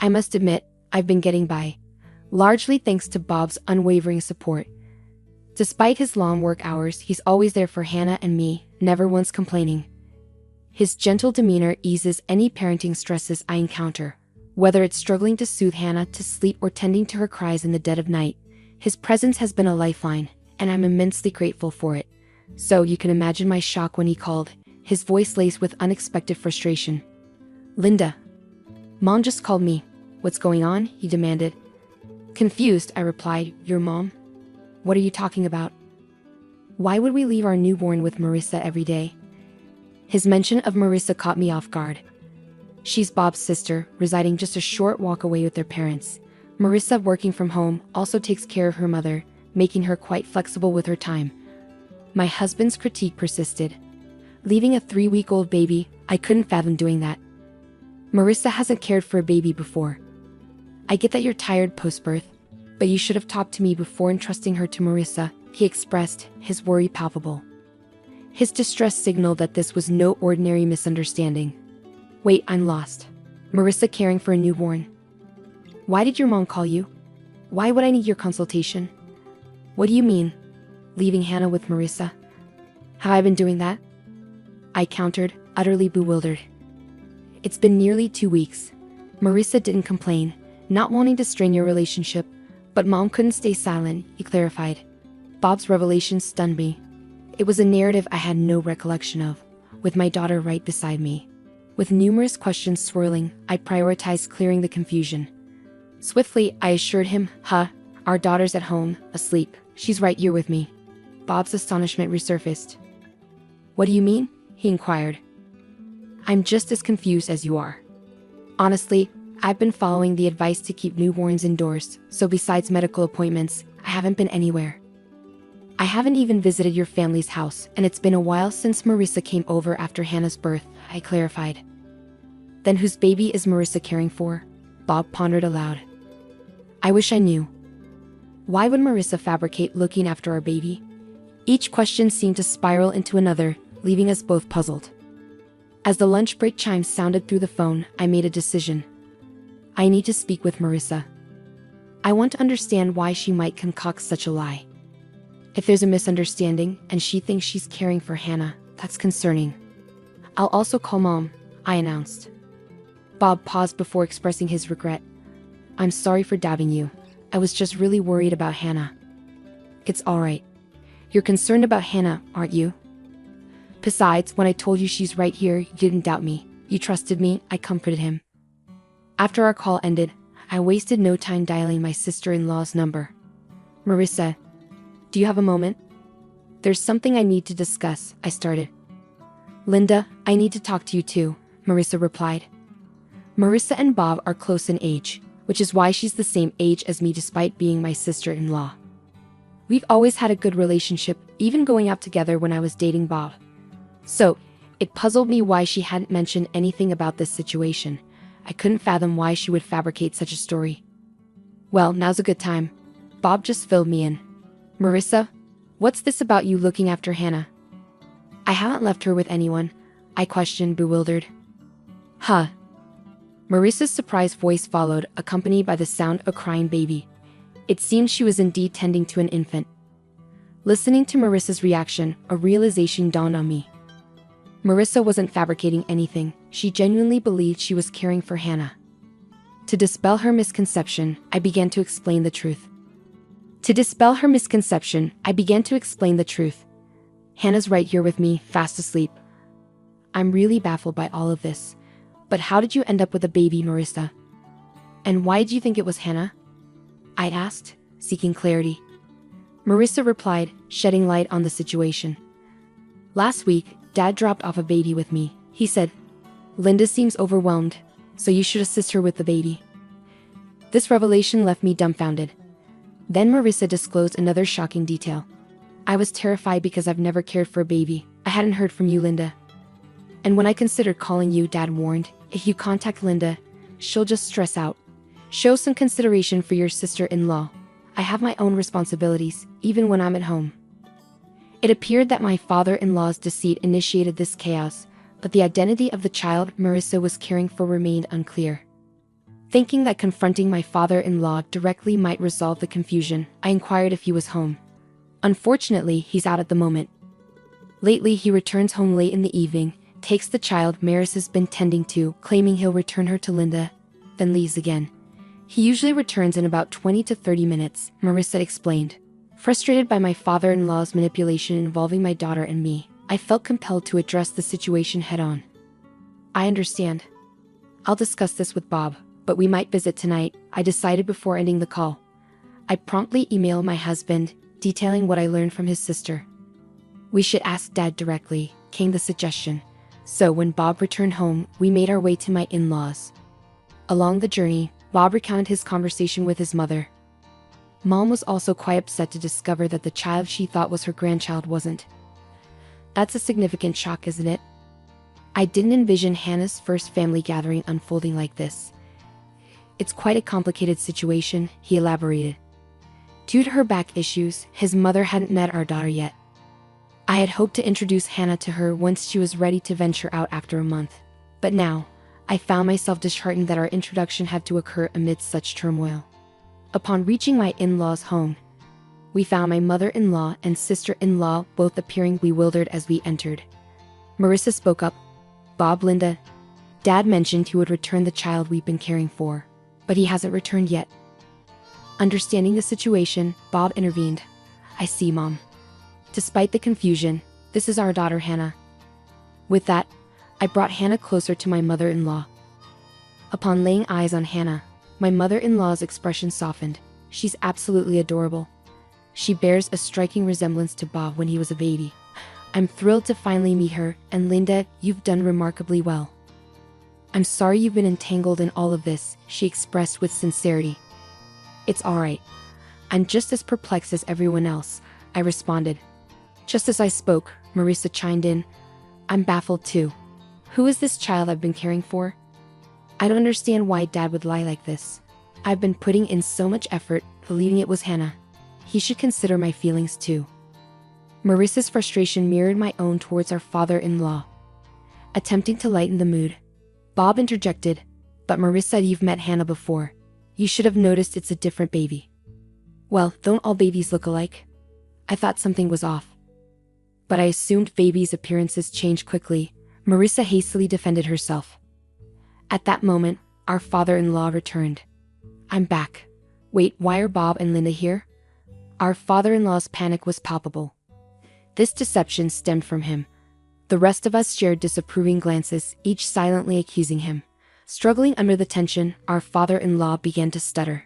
I must admit, I've been getting by, largely thanks to Bob's unwavering support. Despite his long work hours, he's always there for Hannah and me, never once complaining. His gentle demeanor eases any parenting stresses I encounter. Whether it's struggling to soothe Hannah to sleep or tending to her cries in the dead of night, his presence has been a lifeline, and I'm immensely grateful for it. So you can imagine my shock when he called, his voice laced with unexpected frustration. Linda. Mom just called me. What's going on? He demanded. Confused, I replied, Your mom? What are you talking about? Why would we leave our newborn with Marissa every day? His mention of Marissa caught me off guard. She's Bob's sister, residing just a short walk away with their parents. Marissa, working from home, also takes care of her mother, making her quite flexible with her time. My husband's critique persisted. Leaving a 3-week-old baby, I couldn't fathom doing that. Marissa hasn't cared for a baby before. I get that you're tired post-birth, but you should have talked to me before entrusting her to Marissa, he expressed, his worry palpable. His distress signaled that this was no ordinary misunderstanding. Wait, I'm lost. Marissa caring for a newborn. Why did your mom call you? Why would I need your consultation? What do you mean? Leaving Hannah with Marissa? Have I been doing that? I countered, utterly bewildered. It's been nearly 2 weeks. Marissa didn't complain, not wanting to strain your relationship, but Mom couldn't stay silent, he clarified. Bob's revelation stunned me. It was a narrative I had no recollection of, with my daughter right beside me. With numerous questions swirling, I prioritized clearing the confusion. Swiftly, I assured him, our daughter's at home, asleep. She's right here with me. Bob's astonishment resurfaced. What do you mean? He inquired. I'm just as confused as you are. Honestly, I've been following the advice to keep newborns indoors, so besides medical appointments, I haven't been anywhere. I haven't even visited your family's house, and it's been a while since Marissa came over after Hannah's birth, I clarified. Then whose baby is Marissa caring for? Bob pondered aloud. I wish I knew. Why would Marissa fabricate looking after our baby? Each question seemed to spiral into another, leaving us both puzzled. As the lunch break chimes sounded through the phone, I made a decision. I need to speak with Marissa. I want to understand why she might concoct such a lie. If there's a misunderstanding and she thinks she's caring for Hannah, that's concerning. I'll also call Mom, I announced. Bob paused before expressing his regret. I'm sorry for doubting you. I was just really worried about Hannah. It's all right. You're concerned about Hannah, aren't you? Besides, when I told you she's right here, you didn't doubt me. You trusted me, I comforted him. After our call ended, I wasted no time dialing my sister-in-law's number. Marissa, do you have a moment? There's something I need to discuss, I started. Linda, I need to talk to you too, Marissa replied. Marissa and Bob are close in age, which is why she's the same age as me despite being my sister-in-law. We've always had a good relationship, even going out together when I was dating Bob. So, it puzzled me why she hadn't mentioned anything about this situation. I couldn't fathom why she would fabricate such a story. Well, now's a good time. Bob just filled me in. Marissa, what's this about you looking after Hannah? I haven't left her with anyone, I questioned, bewildered. Marissa's surprised voice followed, accompanied by the sound of a crying baby. It seemed she was indeed tending to an infant. Listening to Marissa's reaction, a realization dawned on me. Marissa wasn't fabricating anything. She genuinely believed she was caring for Hannah. To dispel her misconception, I began to explain the truth. To dispel her misconception, I began to explain the truth. Hannah's right here with me, fast asleep. I'm really baffled by all of this. But how did you end up with a baby, Marissa? And why did you think it was Hannah? I asked, seeking clarity. Marissa replied, shedding light on the situation. Last week, Dad dropped off a baby with me. He said, Linda seems overwhelmed, so you should assist her with the baby. This revelation left me dumbfounded. Then Marissa disclosed another shocking detail. I was terrified because I've never cared for a baby. I hadn't heard from you, Linda. And when I considered calling you, Dad warned, if you contact Linda, she'll just stress out. Show some consideration for your sister-in-law. I have my own responsibilities, even when I'm at home. It appeared that my father-in-law's deceit initiated this chaos, but the identity of the child Marissa was caring for remained unclear. Thinking that confronting my father-in-law directly might resolve the confusion, I inquired if he was home. Unfortunately, he's out at the moment. Lately, he returns home late in the evening, takes the child Marissa's been tending to, claiming he'll return her to Linda, then leaves again. He usually returns in about 20 to 30 minutes, Marissa explained. Frustrated by my father-in-law's manipulation involving my daughter and me, I felt compelled to address the situation head-on. I understand. I'll discuss this with Bob, but we might visit tonight, I decided before ending the call. I promptly emailed my husband, detailing what I learned from his sister. We should ask Dad directly, came the suggestion. So when Bob returned home, we made our way to my in-laws. Along the journey, Bob recounted his conversation with his mother. Mom was also quite upset to discover that the child she thought was her grandchild wasn't. That's a significant shock, isn't it? I didn't envision Hannah's first family gathering unfolding like this. It's quite a complicated situation, he elaborated. Due to her back issues, his mother hadn't met our daughter yet. I had hoped to introduce Hannah to her once she was ready to venture out after a month. But now, I found myself disheartened that our introduction had to occur amidst such turmoil. Upon reaching my in-laws' home, we found my mother-in-law and sister-in-law both appearing bewildered as we entered. Marissa spoke up. Bob, Linda, Dad mentioned he would return the child we've been caring for, but he hasn't returned yet. Understanding the situation, Bob intervened. I see, Mom. Despite the confusion, this is our daughter Hannah. With that, I brought Hannah closer to my mother-in-law. Upon laying eyes on Hannah, my mother-in-law's expression softened. She's absolutely adorable. She bears a striking resemblance to Bob when he was a baby. I'm thrilled to finally meet her, and Linda, you've done remarkably well. I'm sorry you've been entangled in all of this, she expressed with sincerity. It's alright. I'm just as perplexed as everyone else, I responded. Just as I spoke, Marissa chimed in. I'm baffled too. Who is this child I've been caring for? I don't understand why Dad would lie like this. I've been putting in so much effort, believing it was Hannah. He should consider my feelings too. Marissa's frustration mirrored my own towards our father-in-law. Attempting to lighten the mood, Bob interjected, but Marissa, you've met Hannah before. You should have noticed it's a different baby. Well, don't all babies look alike? I thought something was off. But I assumed babies' appearances change quickly. Marissa hastily defended herself. At that moment, our father-in-law returned. I'm back. Wait, why are Bob and Linda here? Our father-in-law's panic was palpable. This deception stemmed from him. The rest of us shared disapproving glances, each silently accusing him. Struggling under the tension, our father-in-law began to stutter.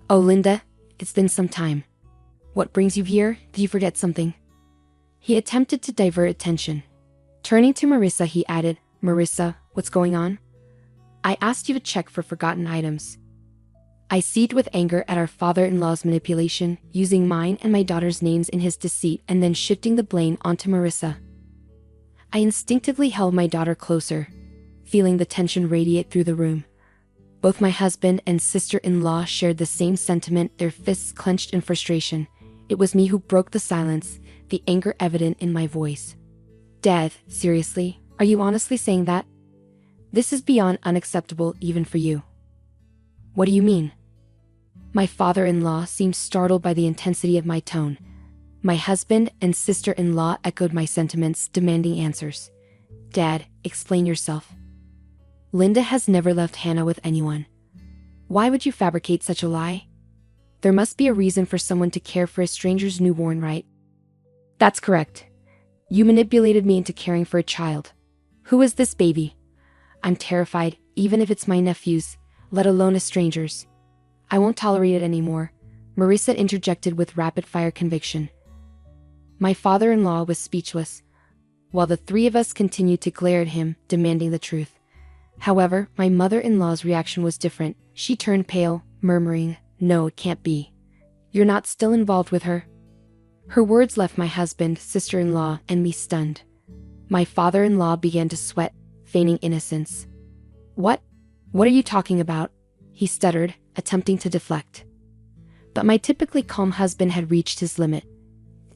Oh, Linda, it's been some time. What brings you here? Did you forget something? He attempted to divert attention. Turning to Marissa, he added, Marissa, what's going on? I asked you to check for forgotten items. I seethed with anger at our father-in-law's manipulation, using mine and my daughter's names in his deceit and then shifting the blame onto Marissa. I instinctively held my daughter closer, feeling the tension radiate through the room. Both my husband and sister-in-law shared the same sentiment, their fists clenched in frustration. It was me who broke the silence, the anger evident in my voice. Dad, seriously, are you honestly saying that? This is beyond unacceptable even for you. What do you mean? My father-in-law seemed startled by the intensity of my tone. My husband and sister-in-law echoed my sentiments, demanding answers. Dad, explain yourself. Linda has never left Hannah with anyone. Why would you fabricate such a lie? There must be a reason for someone to care for a stranger's newborn, right? That's correct. You manipulated me into caring for a child. Who is this baby? I'm terrified, even if it's my nephew's, let alone a stranger's. I won't tolerate it anymore, Marissa interjected with rapid-fire conviction. My father-in-law was speechless, while the three of us continued to glare at him, demanding the truth. However, my mother-in-law's reaction was different. She turned pale, murmuring, "No, it can't be. You're not still involved with her?" Her words left my husband, sister-in-law, and me stunned. My father-in-law began to sweat, feigning innocence. What are you talking about?" he stuttered, attempting to deflect. But my typically calm husband had reached his limit.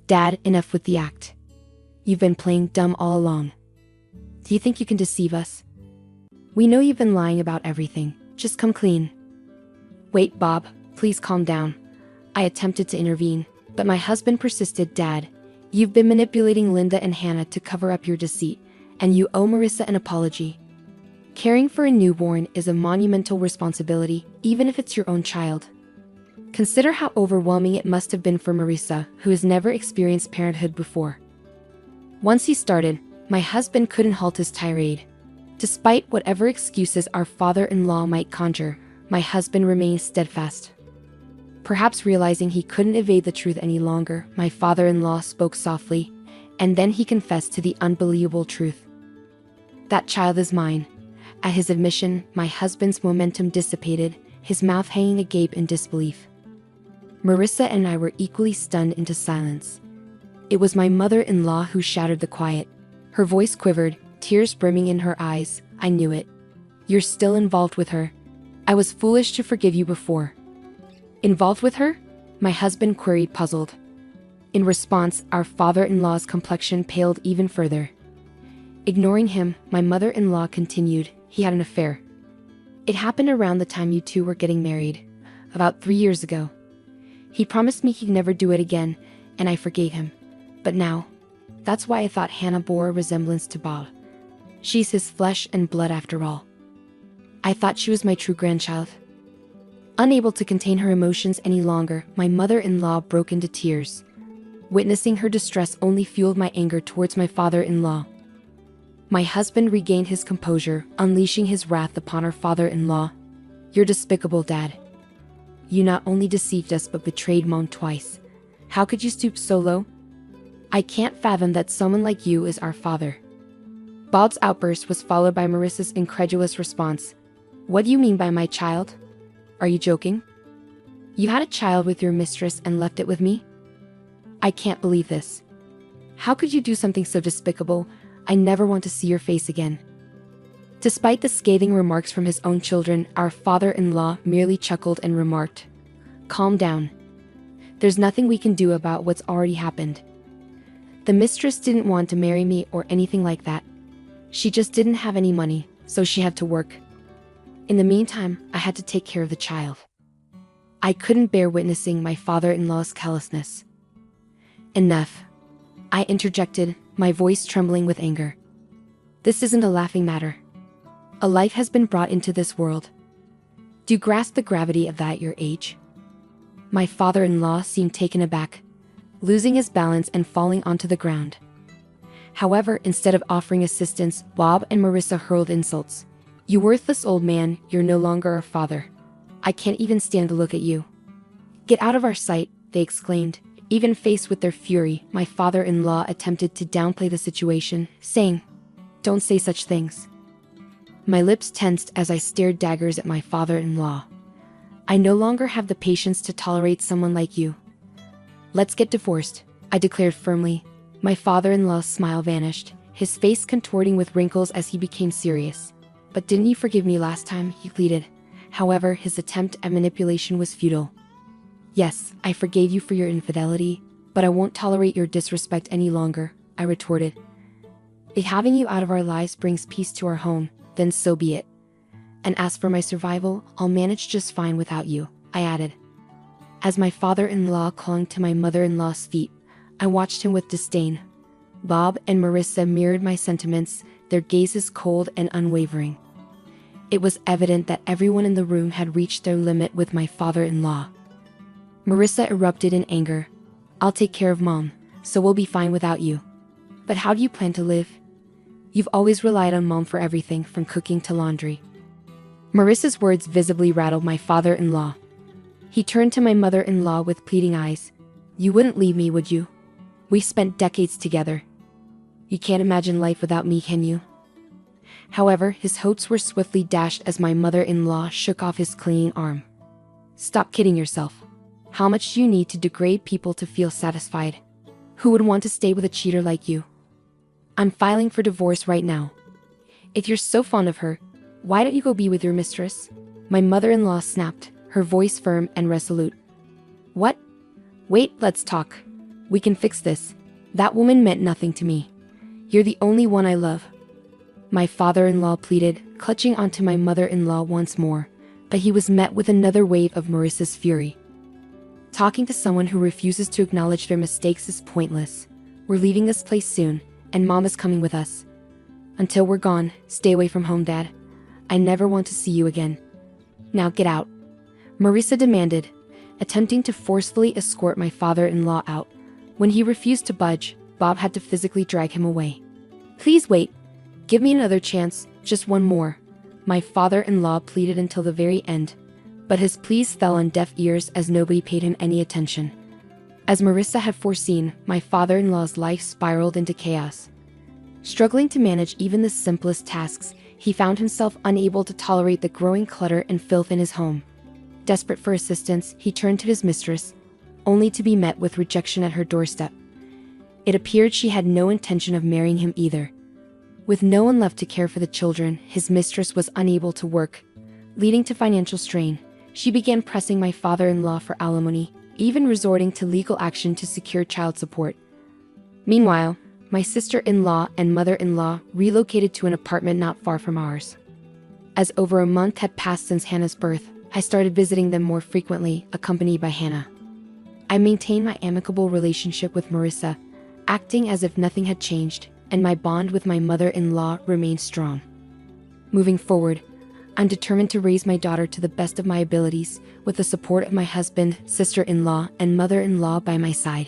"Dad, enough with the act. You've been playing dumb all along. Do you think you can deceive us? We know you've been lying about everything. Just come clean." "Wait, Bob, please calm down." I attempted to intervene, but my husband persisted. "Dad, you've been manipulating Linda and Hannah to cover up your deceit, and you owe Marissa an apology. Caring for a newborn is a monumental responsibility, even if it's your own child. Consider how overwhelming it must have been for Marissa, who has never experienced parenthood before." Once he started, my husband couldn't halt his tirade. Despite whatever excuses our father-in-law might conjure, my husband remained steadfast. Perhaps realizing he couldn't evade the truth any longer, my father-in-law spoke softly, and then he confessed to the unbelievable truth. "That child is mine." At his admission, my husband's momentum dissipated, his mouth hanging agape in disbelief. Marissa and I were equally stunned into silence. It was my mother-in-law who shattered the quiet. Her voice quivered, tears brimming in her eyes. "I knew it. You're still involved with her. I was foolish to forgive you before." "Involved with her?" my husband queried, puzzled. In response, our father-in-law's complexion paled even further. Ignoring him, my mother-in-law continued, "He had an affair. It happened around the time you two were getting married, about 3 years ago. He promised me he'd never do it again, and I forgave him. But now, that's why I thought Hannah bore a resemblance to Bob. She's his flesh and blood after all. I thought she was my true grandchild." Unable to contain her emotions any longer, my mother-in-law broke into tears. Witnessing her distress only fueled my anger towards my father-in-law. My husband regained his composure, unleashing his wrath upon our father-in-law. "You're despicable, Dad. You not only deceived us but betrayed Mom twice. How could you stoop so low? I can't fathom that someone like you is our father." Bob's outburst was followed by Marissa's incredulous response. "What do you mean by my child? Are you joking? You had a child with your mistress and left it with me? I can't believe this. How could you do something so despicable? I never want to see your face again." Despite the scathing remarks from his own children, our father-in-law merely chuckled and remarked, "Calm down. There's nothing we can do about what's already happened. The mistress didn't want to marry me or anything like that. She just didn't have any money, so she had to work. In the meantime, I had to take care of the child." I couldn't bear witnessing my father-in-law's callousness. "Enough," I interjected, my voice trembling with anger. "This isn't a laughing matter. A life has been brought into this world. Do you grasp the gravity of that at your age?" My father-in-law seemed taken aback, losing his balance and falling onto the ground. However, instead of offering assistance, Bob and Marissa hurled insults. "You worthless old man, you're no longer our father. I can't even stand to look at you. Get out of our sight," they exclaimed. Even faced with their fury, my father-in-law attempted to downplay the situation, saying, "Don't say such things." My lips tensed as I stared daggers at my father-in-law. "I no longer have the patience to tolerate someone like you. Let's get divorced," I declared firmly. My father-in-law's smile vanished, his face contorting with wrinkles as he became serious. "But didn't you forgive me last time?" he pleaded. However, his attempt at manipulation was futile. "Yes, I forgave you for your infidelity, but I won't tolerate your disrespect any longer," I retorted. "If having you out of our lives brings peace to our home, then so be it. And as for my survival, I'll manage just fine without you," I added. As my father-in-law clung to my mother-in-law's feet, I watched him with disdain. Bob and Marissa mirrored my sentiments, their gazes cold and unwavering. It was evident that everyone in the room had reached their limit with my father-in-law. Marissa erupted in anger. I'll take care of Mom, so we'll be fine without you. But how do you plan to live? You've always relied on Mom for everything from cooking to laundry. Marissa's words visibly rattled my father-in-law. He turned to my mother-in-law with pleading eyes. You wouldn't leave me, would you? We spent decades together. You can't imagine life without me, can you? However, his hopes were swiftly dashed as my mother-in-law shook off his clinging arm. Stop kidding yourself. How much do you need to degrade people to feel satisfied? Who would want to stay with a cheater like you? I'm filing for divorce right now. If you're so fond of her, why don't you go be with your mistress? My mother-in-law snapped, her voice firm and resolute. What? Wait, let's talk. We can fix this. That woman meant nothing to me. You're the only one I love. My father-in-law pleaded, clutching onto my mother-in-law once more, but he was met with another wave of Marissa's fury. Talking to someone who refuses to acknowledge their mistakes is pointless. We're leaving this place soon, and Mom is coming with us. Until we're gone, stay away from home, Dad. I never want to see you again. Now get out. Marissa demanded, attempting to forcefully escort my father-in-law out. When he refused to budge, Bob had to physically drag him away. Please wait. Give me another chance, just one more. My father-in-law pleaded until the very end, but his pleas fell on deaf ears as nobody paid him any attention. As Marissa had foreseen, my father-in-law's life spiraled into chaos. Struggling to manage even the simplest tasks, he found himself unable to tolerate the growing clutter and filth in his home. Desperate for assistance, he turned to his mistress, only to be met with rejection at her doorstep. It appeared she had no intention of marrying him either. With no one left to care for the children, his mistress was unable to work, leading to financial strain. She began pressing my father-in-law for alimony, even resorting to legal action to secure child support. Meanwhile, my sister-in-law and mother-in-law relocated to an apartment not far from ours. As over a month had passed since Hannah's birth, I started visiting them more frequently, accompanied by Hannah. I maintained my amicable relationship with Marissa, acting as if nothing had changed, and my bond with my mother-in-law remained strong. Moving forward, I'm determined to raise my daughter to the best of my abilities, with the support of my husband, sister-in-law, and mother-in-law by my side.